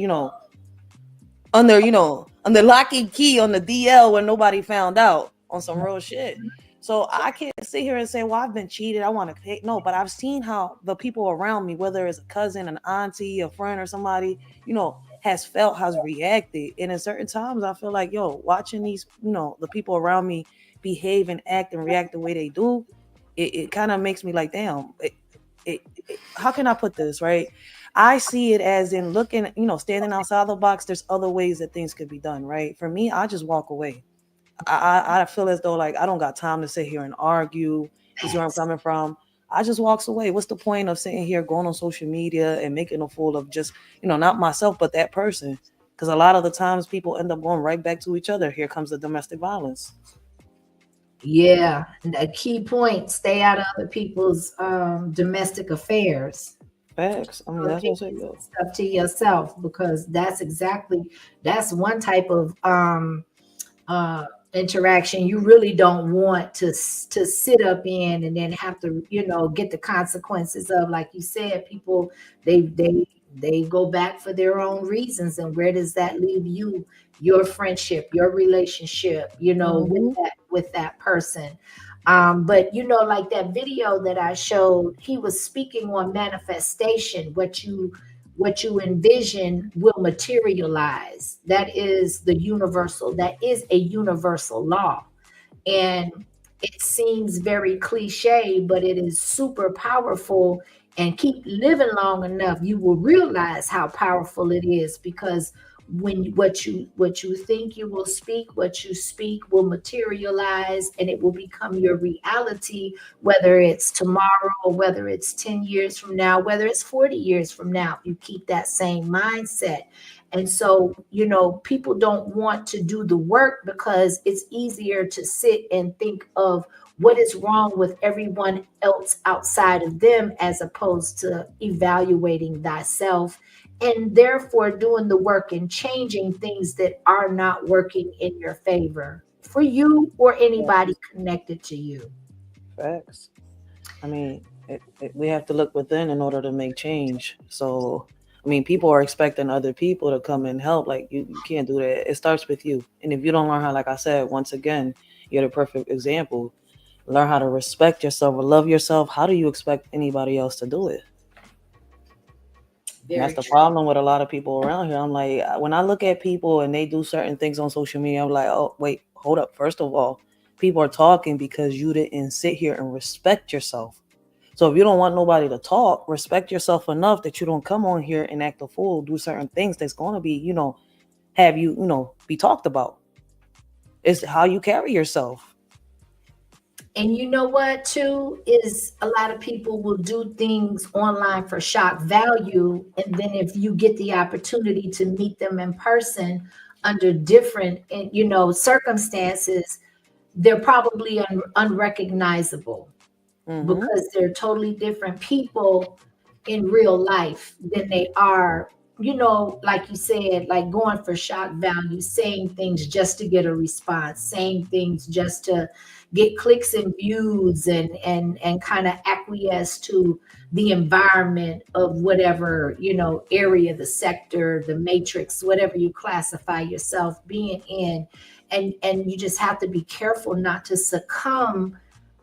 under lock and key on the DL when nobody found out, on some real shit. So I can't sit here and say, well, I've been cheated, I want to pay. No, but I've seen how the people around me, whether it's a cousin, an auntie, a friend, or somebody, has reacted. And at certain times, I feel like, watching these, the people around me behave and act and react the way they do, it kind of makes me like, damn, how can I put this, right? I see it as in looking, standing outside the box, there's other ways that things could be done, right? For me, I just walk away. I feel as though, like, I don't got time to sit here and argue. You see where I'm coming from? I just walks away. What's the point of sitting here going on social media and making a fool of just, not myself, but that person? Because a lot of the times people end up going right back to each other. Here comes the domestic violence. Yeah. A key point, stay out of other people's domestic affairs. Facts. I mean, that's what I'm saying. Stuff to yourself, because that's one type of interaction you really don't want to sit up in, and then have to get the consequences of, like you said, people they go back for their own reasons. And where does that leave you your friendship, your relationship, you know, Mhm. with that person. But you know, like that video that I showed, he was speaking on manifestation. What you envision will materialize. That is the universal, that is a universal law. And it seems very cliche, but it is super powerful. And keep living long enough, you will realize how powerful it is, because when what you think you will speak, what you speak will materialize, and it will become your reality, whether it's tomorrow or whether it's 10 years from now, whether it's 40 years from now. You keep that same mindset. And so, you know, people don't want to do the work because it's easier to sit and think of what is wrong with everyone else outside of them, as opposed to evaluating thyself and therefore doing the work and changing things that are not working in your favor for you or Yeah, anybody connected to you. facts. I mean, we have to look within in order to make change. So, I mean, people are expecting other people to come and help. Like, you can't do that. It starts with you. And if you don't learn how, like I said, once again, you're the perfect example. Learn how to respect yourself or love yourself. How do you expect anybody else to do it? And that's Very the true. problem with a lot of people around here. I'm like, when I look at people and they do certain things on social media, I'm like, oh, wait, hold up. First of all, people are talking because you didn't sit here and respect yourself. So if you don't want nobody to talk, respect yourself enough that you don't come on here and act a fool, do certain things that's going to be, have you, be talked about. It's how you carry yourself. And you know what, too, is a lot of people will do things online for shock value. And then if you get the opportunity to meet them in person under different, you know, circumstances, they're probably unrecognizable, Mm-hmm. because they're totally different people in real life than they are, you know, like you said, like going for shock value, saying things just to get a response, saying things just to get clicks and views, and kind of acquiesce to the environment of whatever, you know, area, the sector, the matrix, whatever you classify yourself being in. And you just have to be careful not to succumb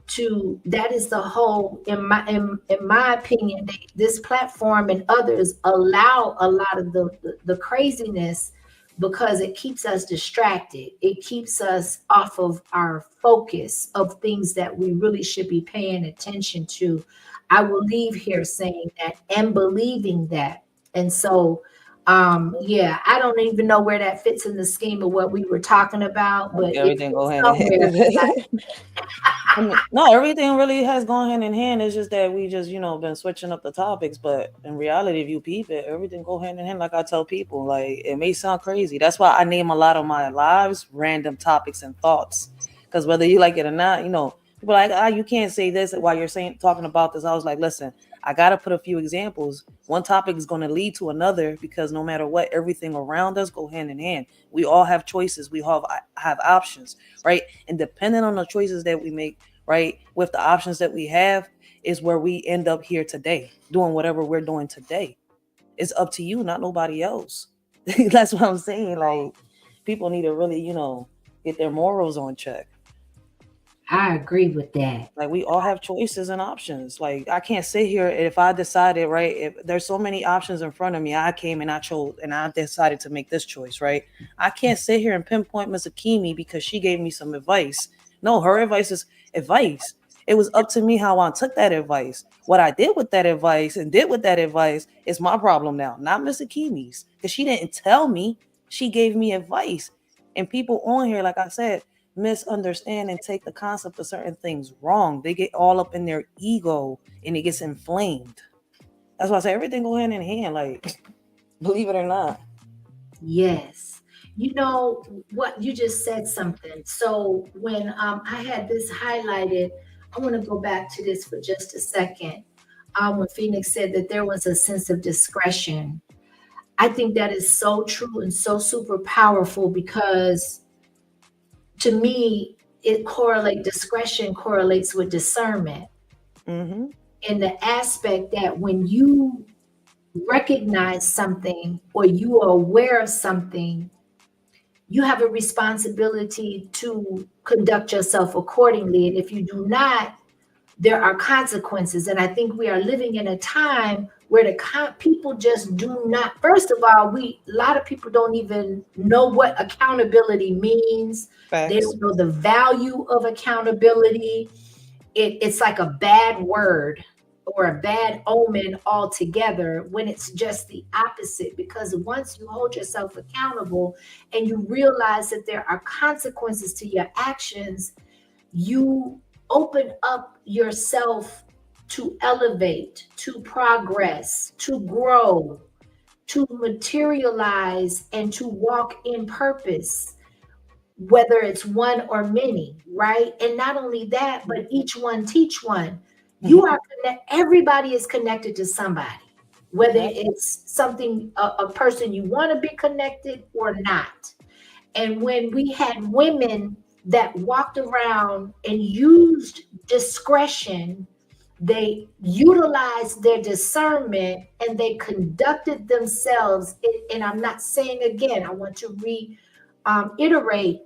to that. Is the whole, in my opinion, this platform and others allow a lot of the craziness, because it keeps us distracted. It keeps us off of our focus of things that we really should be paying attention to. I will leave here saying that and believing that. And so yeah, I don't even know where that fits in the scheme of what we were talking about, but it Everything go fits hand in hand. somewhere. I mean, no, everything really has gone hand in hand. It's just that we just, been switching up the topics. But in reality, if you peep it, everything go hand in hand. Like I tell people, like, it may sound crazy. That's why I name a lot of my lives random topics and thoughts. Because whether you like it or not, people are like, you can't say this while you're talking about this. I was like, listen, I gotta put a few examples. One topic is going to lead to another, because no matter what, everything around us go hand in hand. We all have choices. We have options, right? And depending on the choices that we make, right, with the options that we have, is where we end up here today, doing whatever we're doing today. It's up to you, not nobody else. That's what I'm saying. Like, people need to really, get their morals on check. I agree with that. Like, we all have choices and options. Like, I can't sit here, if I decided, right, if there's so many options in front of me, I came and I chose and I decided to make this choice, right? I can't sit here and pinpoint Miss Akimi because she gave me some advice. No, her advice is advice. It was up to me how I took that advice. What I did with that advice and did with that advice is my problem now, not Miss Akimi's, because she didn't tell me. She gave me advice. And people on here, like I said, misunderstand and take the concept of certain things wrong. They get all up in their ego and it gets inflamed. That's why I say everything go hand in hand. Like, believe it or not. Yes. You know what? You just said something. So when I had this highlighted, I want to go back to this for just a second. When Phoenix said that there was a sense of discretion, I think that is so true and so super powerful, because to me, discretion correlates with discernment, Mm-hmm. in the aspect that when you recognize something or you are aware of something, you have a responsibility to conduct yourself accordingly. And if you do not, there are consequences. And I think we are living in a time where people just do not, first of all, a lot of people don't even know what accountability means. They Facts. don't know the value of accountability. It's like a bad word or a bad omen altogether, when it's just the opposite. Because once you hold yourself accountable and you realize that there are consequences to your actions, you open up yourself to elevate, to progress, to grow, to materialize, and to walk in purpose, whether it's one or many, right? And not only that, but each one teach one. You are everybody is connected to somebody, whether it's something, a person you want to be connected or not. And when we had women that walked around and used discretion, they utilized their discernment and they conducted themselves. And I'm not saying, again, I want to reiterate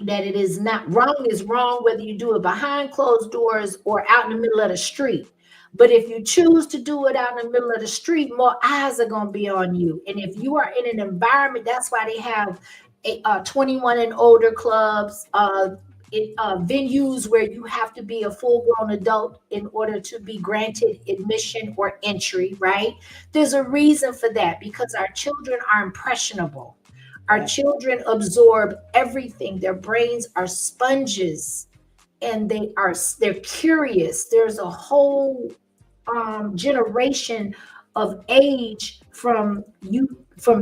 that it is not wrong is wrong, whether you do it behind closed doors or out in the middle of the street. But if you choose to do it out in the middle of the street, more eyes are going to be on you. And if you are in an environment, that's why they have 21 and older clubs, venues where you have to be a full-grown adult in order to be granted admission or entry, right? There's a reason for that, because our children are impressionable. Our children absorb everything. Their brains are sponges, and they're curious. There's a whole generation of age from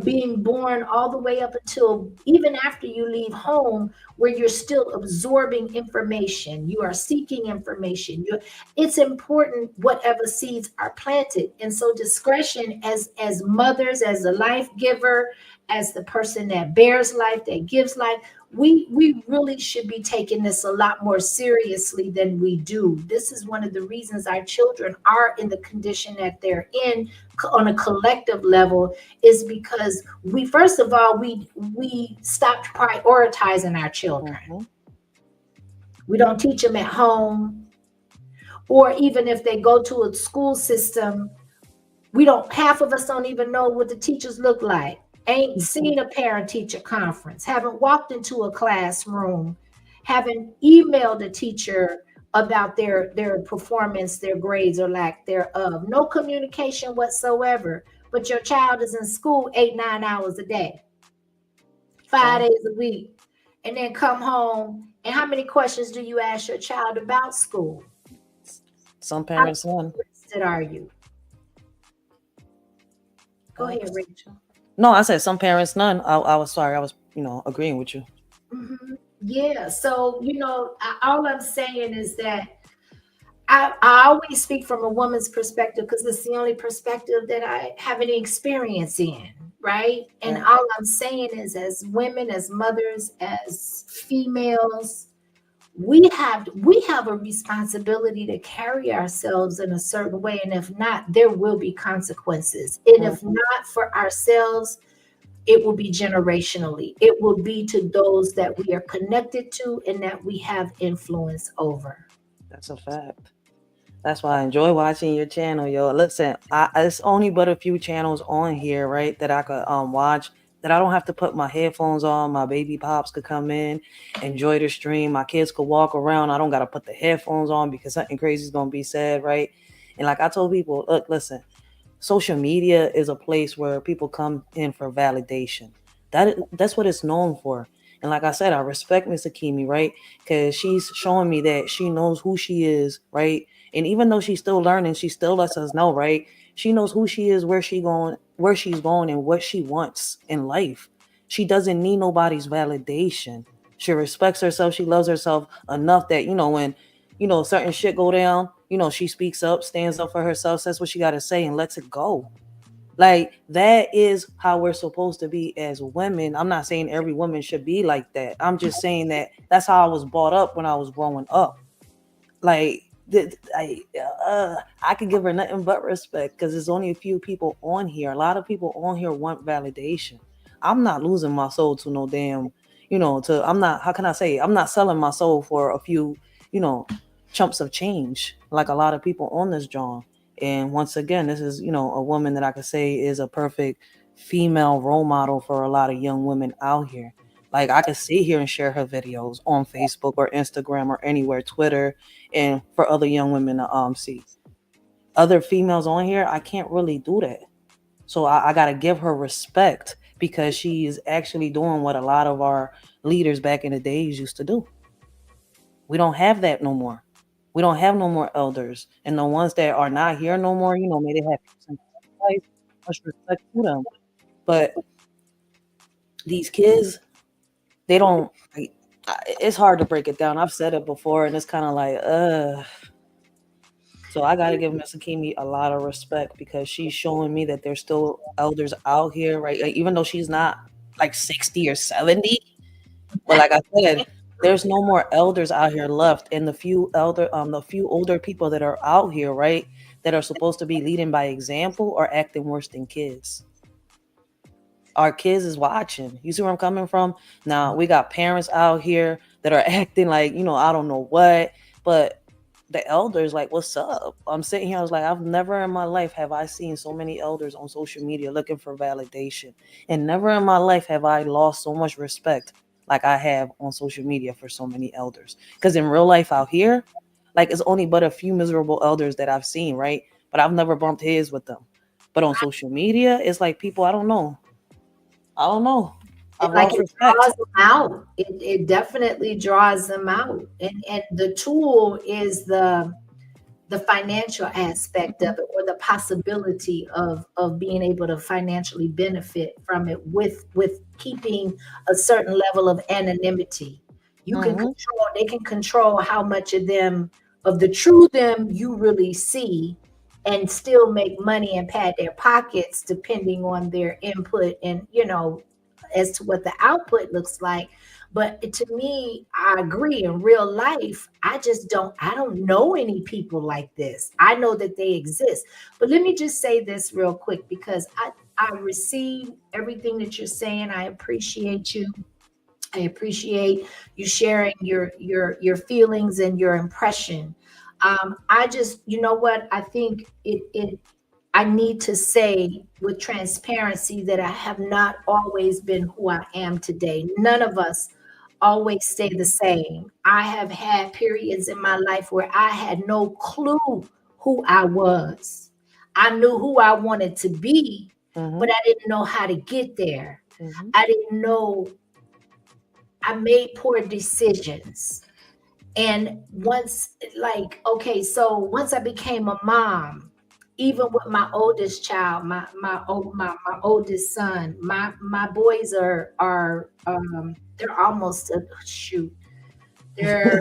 being born all the way up until even after you leave home, where you're still absorbing information. You are seeking information. It's important whatever seeds are planted. And so discretion as mothers, as a life giver, as the person that bears life, that gives life, we really should be taking this a lot more seriously than we do. This is one of the reasons our children are in the condition that they're in on a collective level, is because first of all, we stopped prioritizing our children. We don't teach them at home, or even if they go to a school system, half of us don't even know what the teachers look like. Ain't seen a parent-teacher conference, haven't walked into a classroom, haven't emailed a teacher about their performance, their grades, or lack thereof. No communication whatsoever. But your child is in school 8-9 hours a day, 5 days a week, and then come home. And how many questions do you ask your child about school? Some parents none. How interested are you? Go ahead, Rachel. No, I said some parents none. I was sorry. I was agreeing with you. Mm-hmm. Yeah. So all I'm saying is that I always speak from a woman's perspective, because it's the only perspective that I have any experience in, right? And all I'm saying is, as women, as mothers, as females, we have a responsibility to carry ourselves in a certain way. And if not, there will be consequences. And if not for ourselves, it will be generationally. It will be to those that we are connected to and that we have influence over. That's a fact. That's why I enjoy watching your channel, yo. Listen, it's only but a few channels on here, right, that I could watch, that I don't have to put my headphones on. My baby pops could come in, enjoy the stream. My kids could walk around. I don't got to put the headphones on because something crazy is going to be said, right? And like I told people, look, listen, social media is a place where people come in for validation. That's what it's known for. And like I said, I respect Miss Akemi, right? Because she's showing me that she knows who she is, right? And even though she's still learning, she still lets us know, right? She knows who she is, where she's going, and what she wants in life. She doesn't need nobody's validation. She respects herself. She loves herself enough that, when, certain shit go down, she speaks up, stands up for herself, says what she got to say, and lets it go. Like, that is how we're supposed to be as women. I'm not saying every woman should be like that. I'm just saying that that's how I was brought up when I was growing up. Like, I could give her nothing but respect, because there's only a few people on here. A lot of people on here want validation. I'm not losing my soul to no damn, I'm not, how can I say, I'm not selling my soul for a few, chumps of change like a lot of people on this John. And once again, this is, a woman that I could say is a perfect female role model for a lot of young women out here. Like I could sit here and share her videos on Facebook or Instagram or anywhere, Twitter, and for other young women to see. Other females on here, I can't really do that. So I got to give her respect because she is actually doing what a lot of our leaders back in the days used to do. We don't have that no more. We don't have no more elders. And the ones that are not here no more, may they have some much respect to them. But these kids, they don't, it's hard to break it down. I've said it before, and it's kind of like, So I got to give Miss Akimi a lot of respect because she's showing me that there's still elders out here, right? Like, even though she's not like 60 or 70, but like I said, there's no more elders out here left. And the few older people that are out here, right, that are supposed to be leading by example are acting worse than kids. Our kids is watching. You see where I'm coming from? Now we got parents out here that are acting like, I don't know what, but the elders, like, what's up? I'm sitting here, I was like, I've never in my life have I seen so many elders on social media looking for validation. And never in my life have I lost so much respect like I have on social media for so many elders. Because in real life out here, like, it's only but a few miserable elders that I've seen, right? But I've never bumped heads with them. But on social media, it's like people, I don't know. I've Like lost it respect. draws them out. It definitely draws them out. And the tool is the financial aspect of it, or the possibility of being able to financially benefit from it with keeping a certain level of anonymity. You can control, they can control how much of the true them you really see, and still make money and pad their pockets depending on their input and as to what the output looks like. But to me, I agree, in real life, I don't know any people like this. I know that they exist. But let me just say this real quick, because I receive everything that you're saying. I appreciate you. I appreciate you sharing your feelings and your impression. I just, what I think I need to say with transparency that I have not always been who I am today. None of us always stay the same. I have had periods in my life where I had no clue who I was. I knew who I wanted to be, but I didn't know how to get there. I didn't know. I made poor decisions. And once I became a mom, even with my oldest child, my oldest son, my boys are they're almost they're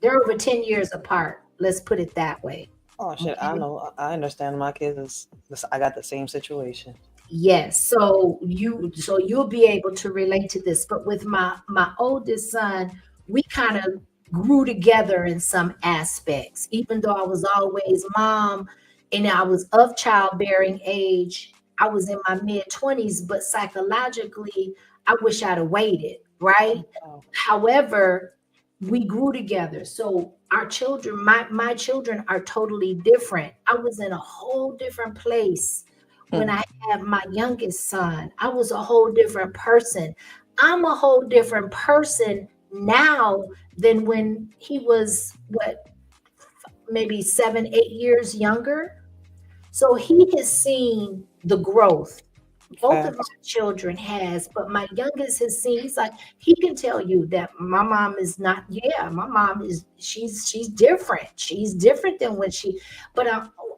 over 10 years apart. Let's put it that way. Oh shit, I know. I understand my kids. I got the same situation. Yes, so you'll be able to relate to this. But with my oldest son, we kind of grew together in some aspects. Even though I was always mom and I was of childbearing age, I was in my mid-20s, but psychologically, I wish I'd have waited, right? However, we grew together. So our children, my children are totally different. I was in a whole different place when I had my youngest son. I was a whole different person. I'm a whole different person now than when he was maybe 7, 8 years younger. So he has seen the growth. Both of my children has, but my youngest has seen. He's like, he can tell you that my mom is not. Yeah, my mom is. She's different. She's different than when she. But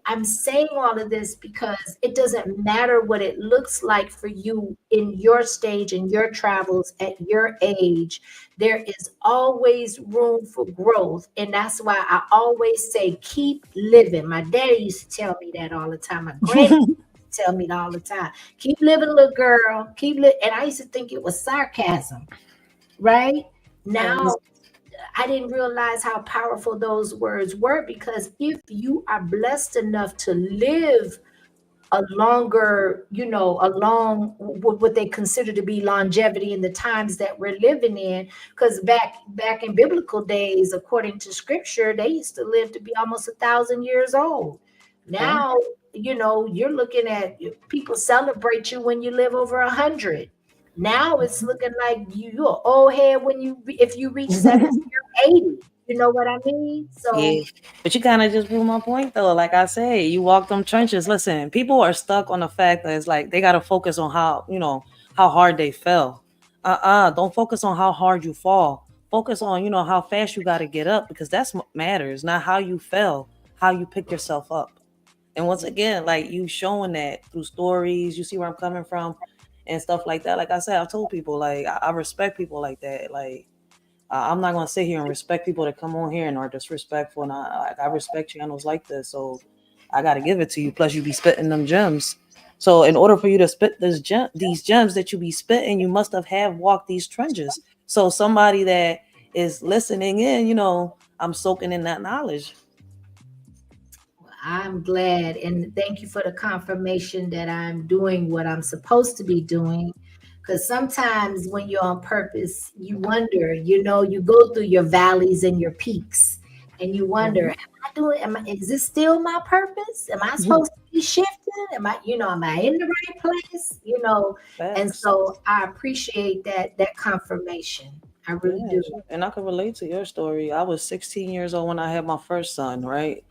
I'm saying all of this because it doesn't matter what it looks like for you in your stage, in your travels, at your age. There is always room for growth. And that's why I always say, keep living. My daddy used to tell me that all the time. My granddad tell me all the time. Keep living, little girl. Keep living. And I used to think it was sarcasm, right? Now, I didn't realize how powerful those words were, because if you are blessed enough to live a longer, what they consider to be longevity in the times that we're living in. Because back in biblical days, according to scripture, they used to live to be almost 1,000 years old. Now, you're looking at people celebrate you when you live over 100. Now it's looking like you're an old head if you reach 70 or 80. You know what I mean? So Yeah, but you kind of just proved my point though. Like I say, you walk them trenches. Listen, people are stuck on the fact that it's like they got to focus on how hard they fell. Don't focus on how hard you fall. Focus on how fast you got to get up, because that's what matters, not how you fell, how you pick yourself up. And once again, like, you showing that through stories, you see where I'm coming from and stuff like that. Like I said, I've told people, like, I respect people like that. Like, I'm not gonna sit here and respect people that come on here and are disrespectful. And I respect channels like this, so I got to give it to you. Plus, you be spitting them gems. So, in order for you to spit these gems that you be spitting, you must have walked these trenches. So, somebody that is listening in, I'm soaking in that knowledge. I'm glad, and thank you for the confirmation that I'm doing what I'm supposed to be doing. Because sometimes when you're on purpose, you wonder, you go through your valleys and your peaks, and you wonder, is this still my purpose? Am I supposed to be shifting? Am I in the right place? And so I appreciate that confirmation. I really do. And I can relate to your story. I was 16 years old when I had my first son, right?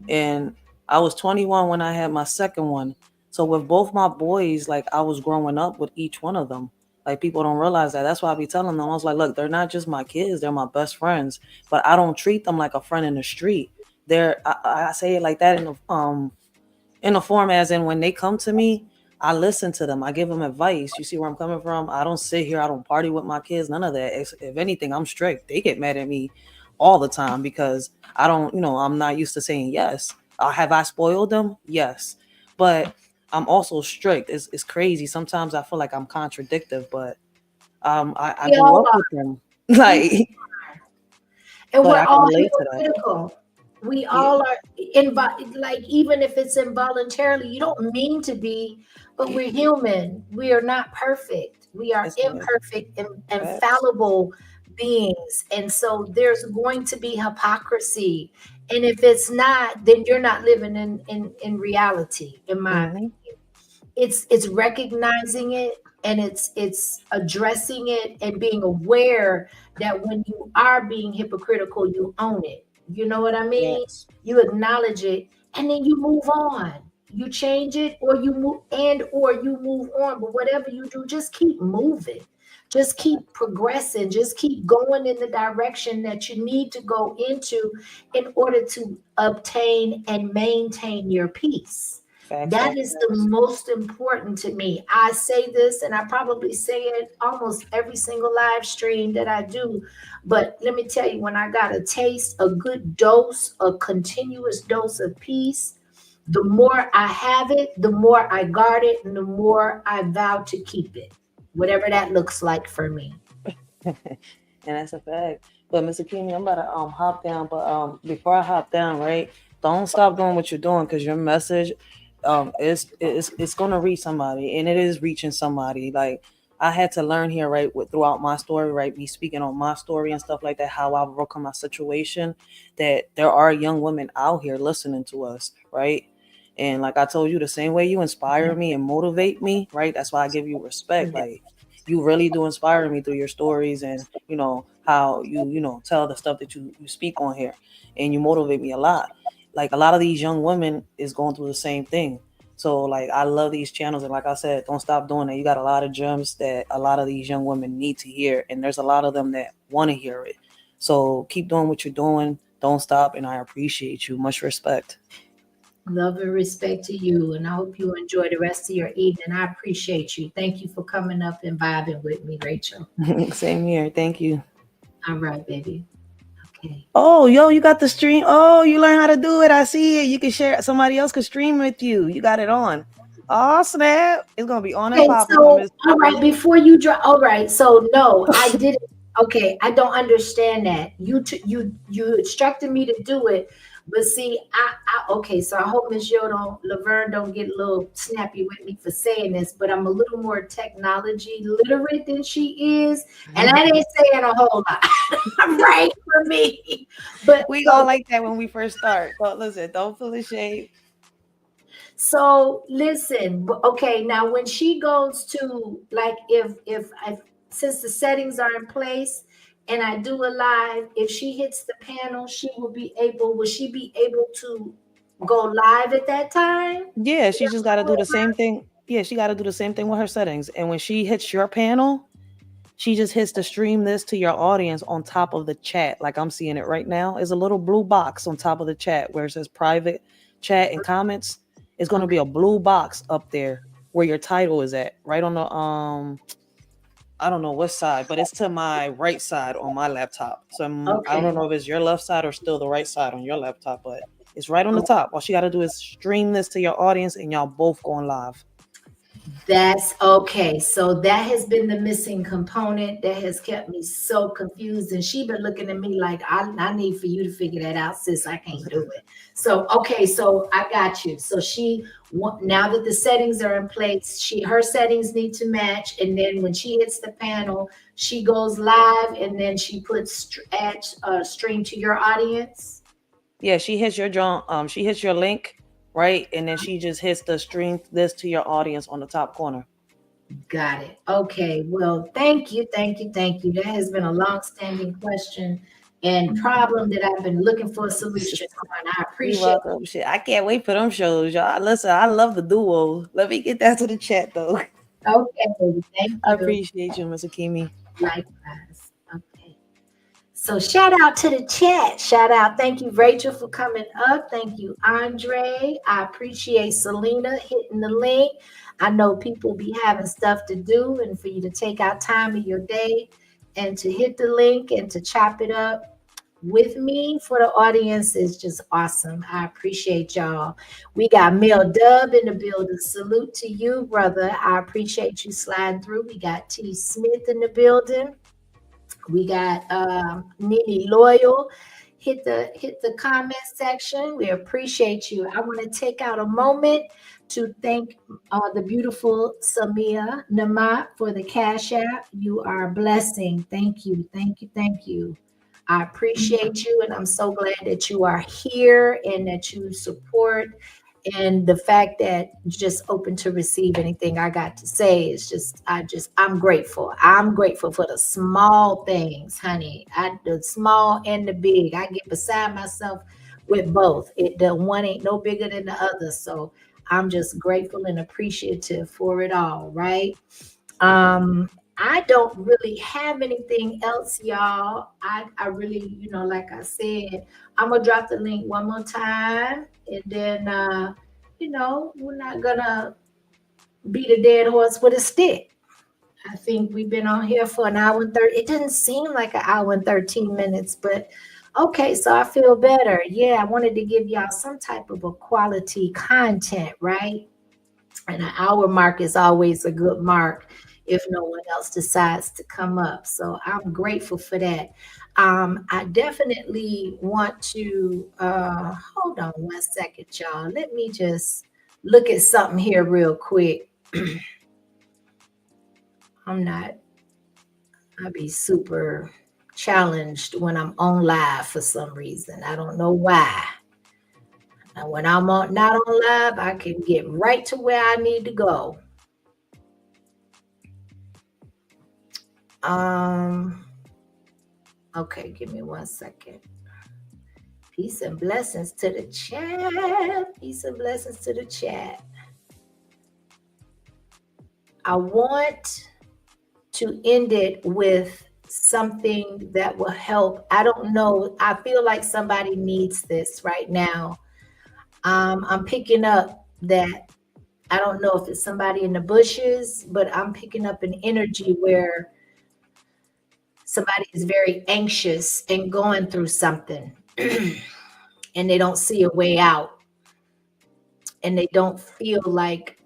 And I was 21 when I had my second one. So with both my boys, like, I was growing up with each one of them. Like, people don't realize that. That's why I be telling them. I was like, look, they're not just my kids. They're my best friends. But I don't treat them like a friend in the street. I say it like that in the form as in, when they come to me, I listen to them. I give them advice. You see where I'm coming from? I don't sit here. I don't party with my kids. None of that. If anything, I'm strict. They get mad at me all the time because I don't, I'm not used to saying yes. Have I spoiled them? Yes. But I'm also strict. It's crazy. Sometimes I feel like I'm contradictive, but I grew up with them. Like, and we're all hypocritical. We all are like, even if it's involuntarily, you don't mean to be, but we're human. We are not perfect. We are imperfect and fallible beings. And so there's going to be hypocrisy. And if it's not, then you're not living in reality, in my opinion. It's recognizing it, and it's addressing it, and being aware that when you are being hypocritical, you own it. You know what I mean? Yes. You acknowledge it, and then you move on. You change it, or you move on. But whatever you do, just keep moving. Just keep progressing. Just keep going in the direction that you need to go into in order to obtain and maintain your peace. That is the most important to me. I say this, and I probably say it almost every single live stream that I do. But let me tell you, when I got a good dose, a continuous dose of peace, the more I have it, the more I guard it, and the more I vow to keep it, whatever that looks like for me. And that's a fact. But Mr. Keeney, I'm about to hop down. But before I hop down, right, don't stop doing what you're doing, because your message, it's going to reach somebody, and it is reaching somebody. Like, I had to learn here, right, throughout my story, right, me speaking on my story and stuff like that, how I've overcome my situation, that there are young women out here listening to us, right? And like I told you, the same way you inspire me and motivate me, right, that's why I give you respect. Like, you really do inspire me through your stories, and how you tell the stuff that you speak on here, and you motivate me a lot. Like, a lot of these young women is going through the same thing. So, like, I love these channels. And like I said, don't stop doing it. You got a lot of gems that a lot of these young women need to hear. And there's a lot of them that want to hear it. So keep doing what you're doing. Don't stop. And I appreciate you. Much respect. Love and respect to you. And I hope you enjoy the rest of your evening. I appreciate you. Thank you for coming up and vibing with me, Rachel. Same here. Thank you. All right, baby. Okay. Oh, yo, you got the stream. Oh, you learn how to do it. I see it. You can share. Somebody else could stream with you. You got it on. Oh, snap. It's going to be on and popping. So, all right, before you drop. All right. So, no, I didn't. Okay. I don't understand that. You instructed me to do it, But see, okay, so I hope Miss Laverne don't get a little snappy with me for saying this, but I'm a little more technology literate than she is. And that ain't saying a whole lot, right, for me. But We all like that when we first start. But listen, don't feel ashamed. so listen, okay, now when she goes to, like, if I, since the settings are in place and I do a live, if she hits the panel, will she be able to go live at that time? Yeah, she just got to do the same thing. Yeah, she got to do the same thing with her settings. And when she hits your panel, she just hits the stream this to your audience on top of the chat. Like I'm seeing it right now. Is a little blue box on top of the chat where it says private chat and comments. It's going to be a blue box up there where your title is at, right on the I don't know what side, but it's to my right side on my laptop. So I don't know if it's your left side or still the right side on your laptop, but it's right on the top. All she got to do is stream this to your audience and y'all both going live. That's okay. So that has been the missing component that has kept me so confused. And she been looking at me like, I need for you to figure that out, sis. I can't do it. So, okay. So I got you. So now that the settings are in place, her settings need to match. And then when she hits the panel, she goes live and then she puts stream to your audience. Yeah. She hits your link. Right. And then she just hits the stream this to your audience on the top corner. Got it. Okay. Well, thank you. That has been a long-standing question and problem that I've been looking for a solution on. I appreciate it. Shit, I can't wait for them shows, y'all. Listen, I love the duo. Let me get that to the chat, though. Okay. Thank you. I appreciate you, Ms. Akimi. Likewise. Okay. So shout out to the chat. Shout out. Thank you, Rachel, for coming up. Thank you, Andre. I appreciate Selena hitting the link. I know people be having stuff to do, and for you to take out time of your day and to hit the link and to chop it up with me for the audience is just awesome. I appreciate y'all. We got Mel Dub in the building. Salute to you, brother. I appreciate you sliding through. We got T. Smith in the building. We got Nene Loyal. Hit the comment section. We appreciate you. I want to take out a moment to thank the beautiful Samia Namat for the Cash App. You are a blessing. Thank you. I appreciate you, and I'm so glad that you are here and that you support. And the fact that you're just open to receive anything I got to say is I'm grateful. I'm grateful for the small things, honey. The small and the big. I get beside myself with both. The one ain't no bigger than the other. So I'm just grateful and appreciative for it all, right? I don't really have anything else, y'all. I really, like I said, I'm gonna drop the link one more time, and then we're not gonna beat a dead horse with a stick. I think we've been on here for an hour and 30. It didn't seem like an hour and 13 minutes, but okay, so I feel better. Yeah, I wanted to give y'all some type of a quality content, right? And an hour mark is always a good mark if no one else decides to come up. So I'm grateful for that. I definitely want to, hold on one second, y'all. Let me just look at something here real quick. I'll be super challenged when I'm on live for some reason. I don't know why. And when I'm not on live, I can get right to where I need to go. Okay, give me 1 second. Peace and blessings to the chat. Peace and blessings to the chat. I want to end it with something that will help. I don't know. I feel like somebody needs this right now. I'm picking up that, I don't know if it's somebody in the bushes, but I'm picking up an energy where somebody is very anxious and going through something and they don't see a way out, and they don't feel like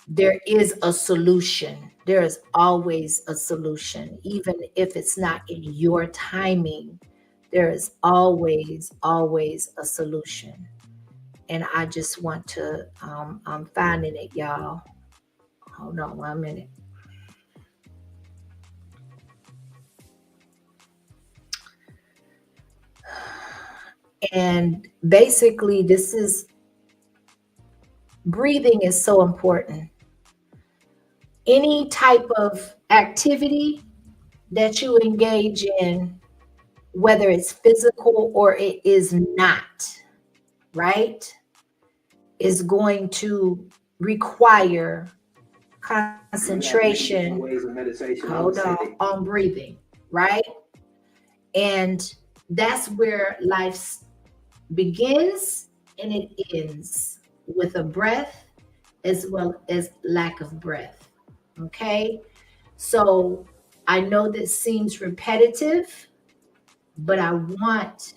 there is a solution. There is always a solution, even if it's not in your timing. There is always, always a solution. And I just want to, I'm finding it, y'all. Hold on 1 minute. And basically, this is breathing is so important. Any type of activity that you engage in, whether it's physical or it is not, right, is going to require concentration. Hold on breathing, right? And that's where life begins and it ends, with a breath as well as lack of breath. Okay, so I know this seems repetitive, but I want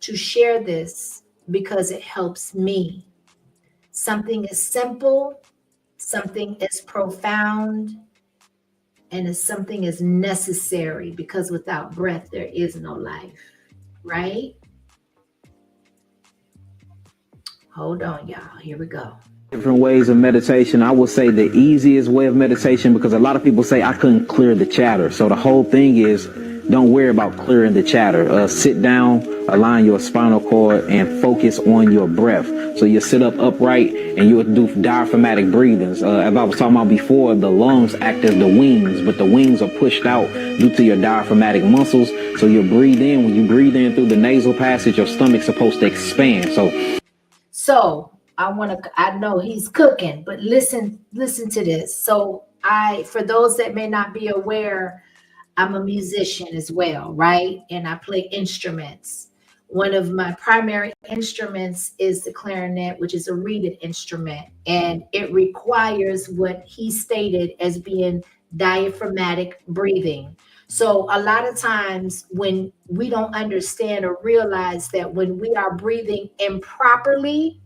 to share this because it helps me. Something as simple, something as profound, and as something as necessary, because without breath, there is no life, right? Hold on, y'all. Here we go. Different ways of meditation. I would say the easiest way of meditation, because a lot of people say I couldn't clear the chatter. So the whole thing is, don't worry about clearing the chatter. Sit down, align your spinal cord, and focus on your breath. So you sit up upright and you would do diaphragmatic breathings. As I was talking about before, the lungs act as the wings, but the wings are pushed out due to your diaphragmatic muscles. So you breathe in. When you breathe in through the nasal passage, your stomach's supposed to expand. So I know he's cooking, but listen to this. So for those that may not be aware, I'm a musician as well, right? And I play instruments. One of my primary instruments is the clarinet, which is a reeded instrument, and it requires what he stated as being diaphragmatic breathing. So a lot of times when we don't understand or realize that when we are breathing improperly,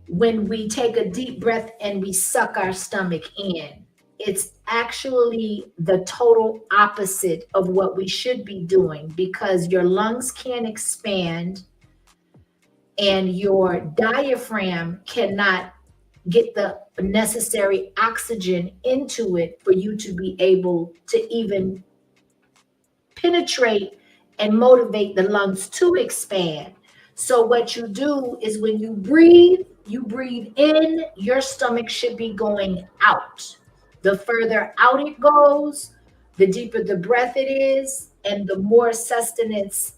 when we take a deep breath and we suck our stomach in, it's actually the total opposite of what we should be doing, because your lungs can't expand and your diaphragm cannot get the necessary oxygen into it for you to be able to even penetrate and motivate the lungs to expand. So what you do is when you breathe in, your stomach should be going out. The further out it goes, the deeper the breath it is, and the more sustenance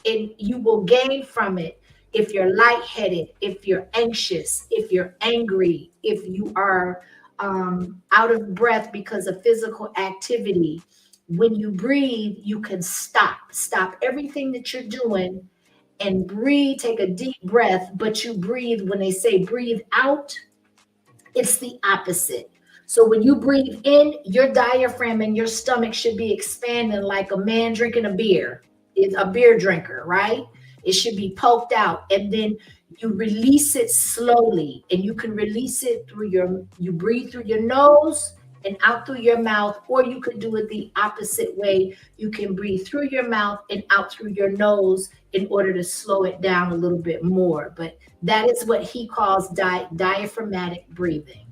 you will gain from it. If you're lightheaded, if you're anxious, if you're angry, if you are out of breath because of physical activity, when you breathe, you can stop everything that you're doing and breathe, take a deep breath. But you breathe, when they say breathe out, it's the opposite. So when you breathe in, your diaphragm and your stomach should be expanding like a man drinking a beer. It's a beer drinker, right? It should be poked out, and then you release it slowly, and you can release it you breathe through your nose and out through your mouth, or you could do it the opposite way. You can breathe through your mouth and out through your nose in order to slow it down a little bit more. But that is what he calls diaphragmatic breathing.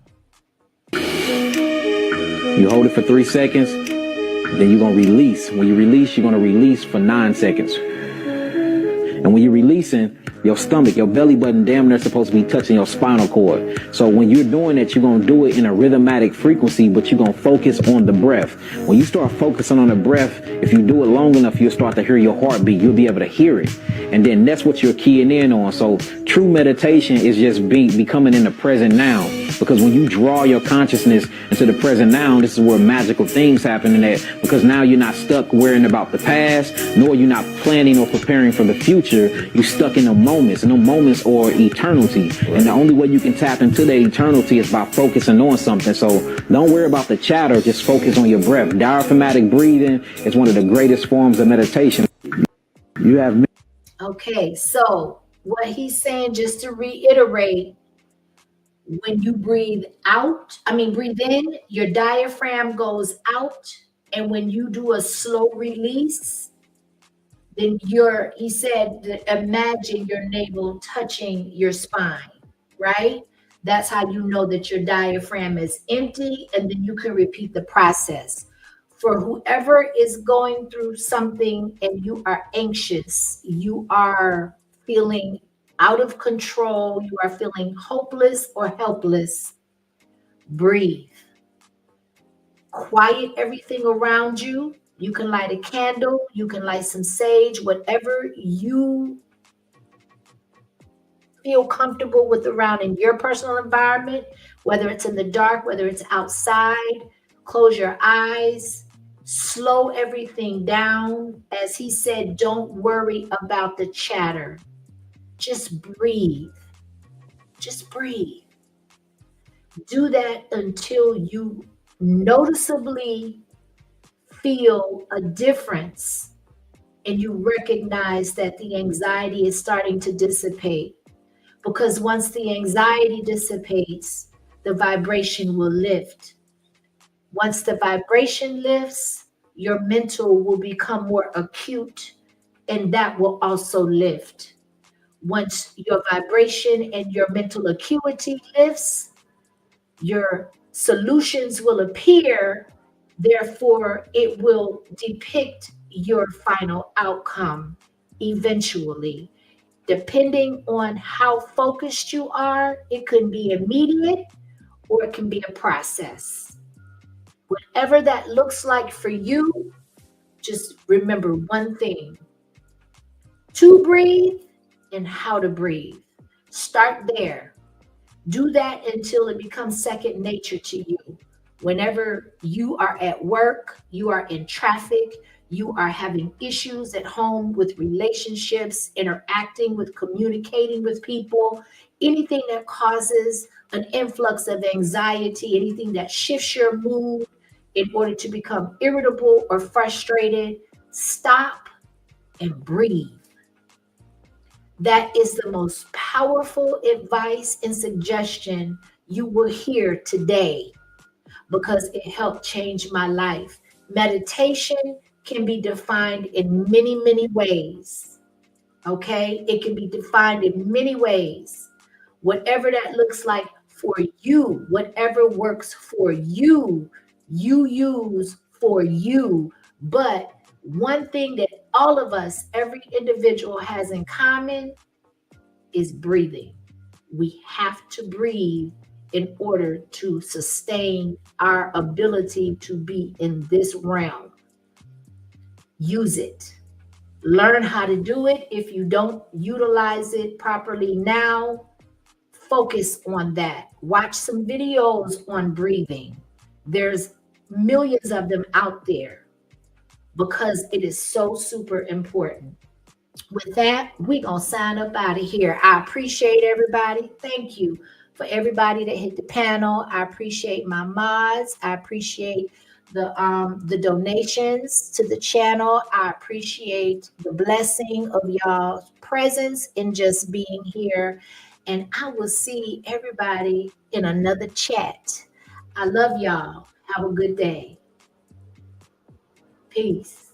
You hold it for 3 seconds, then you're going to release. When you release, you're going to release for 9 seconds. And when you're releasing, your stomach, your belly button damn near supposed to be touching your spinal cord. So when you're doing that, you're going to do it in a rhythmatic frequency, but you're going to focus on the breath. When you start focusing on the breath, if you do it long enough, you'll start to hear your heartbeat. You'll be able to hear it. And then that's what you're keying in on. So true meditation is just becoming in the present now. Because when you draw your consciousness into the present now, this is where magical things happen in that. Because now you're not stuck worrying about the past, nor you're not planning or preparing for the future. You're stuck in the moments, and the moments are eternity. And the only way you can tap into that eternity is by focusing on something. So don't worry about the chatter, just focus on your breath. Diaphragmatic breathing is one of the greatest forms of meditation. You have. Okay, so what he's saying, just to reiterate, when you breathe in, your diaphragm goes out. And when you do a slow release, then he said, that imagine your navel touching your spine, right? That's how you know that your diaphragm is empty, and then you can repeat the process. For whoever is going through something and you are anxious, you are feeling out of control, you are feeling hopeless or helpless, breathe. Quiet everything around you. You can light a candle, you can light some sage, whatever you feel comfortable with around in your personal environment, whether it's in the dark, whether it's outside. Close your eyes, slow everything down. As he said, don't worry about the chatter. Just breathe. Just breathe. Do that until you noticeably feel a difference and you recognize that the anxiety is starting to dissipate. Because once the anxiety dissipates, the vibration will lift. Once the vibration lifts, your mental will become more acute, and that will also lift. Once your vibration and your mental acuity lifts, your solutions will appear. Therefore, it will depict your final outcome eventually. Depending on how focused you are, it could be immediate or it can be a process. Whatever that looks like for you, just remember one thing: to breathe and how to breathe. Start there. Do that until it becomes second nature to you. Whenever you are at work, you are in traffic, you are having issues at home with relationships, interacting with, communicating with people, anything that causes an influx of anxiety, anything that shifts your mood in order to become irritable or frustrated, stop and breathe. That is the most powerful advice and suggestion you will hear today, because it helped change my life. Meditation can be defined in many, many ways. Okay? It can be defined in many ways. Whatever that looks like for you, whatever works for you, you use for you. But one thing that all of us, every individual has in common is breathing. We have to breathe in order to sustain our ability to be in this realm. Use it. Learn how to do it. If you don't utilize it properly now, focus on that. Watch some videos on breathing. There's millions of them out there because it is so super important. With that, we're going to sign up out of here. I appreciate everybody. Thank you for everybody that hit the panel. I appreciate my mods. I appreciate the donations to the channel. I appreciate the blessing of y'all's presence in just being here. And I will see everybody in another chat. I love y'all. Have a good day. Peace.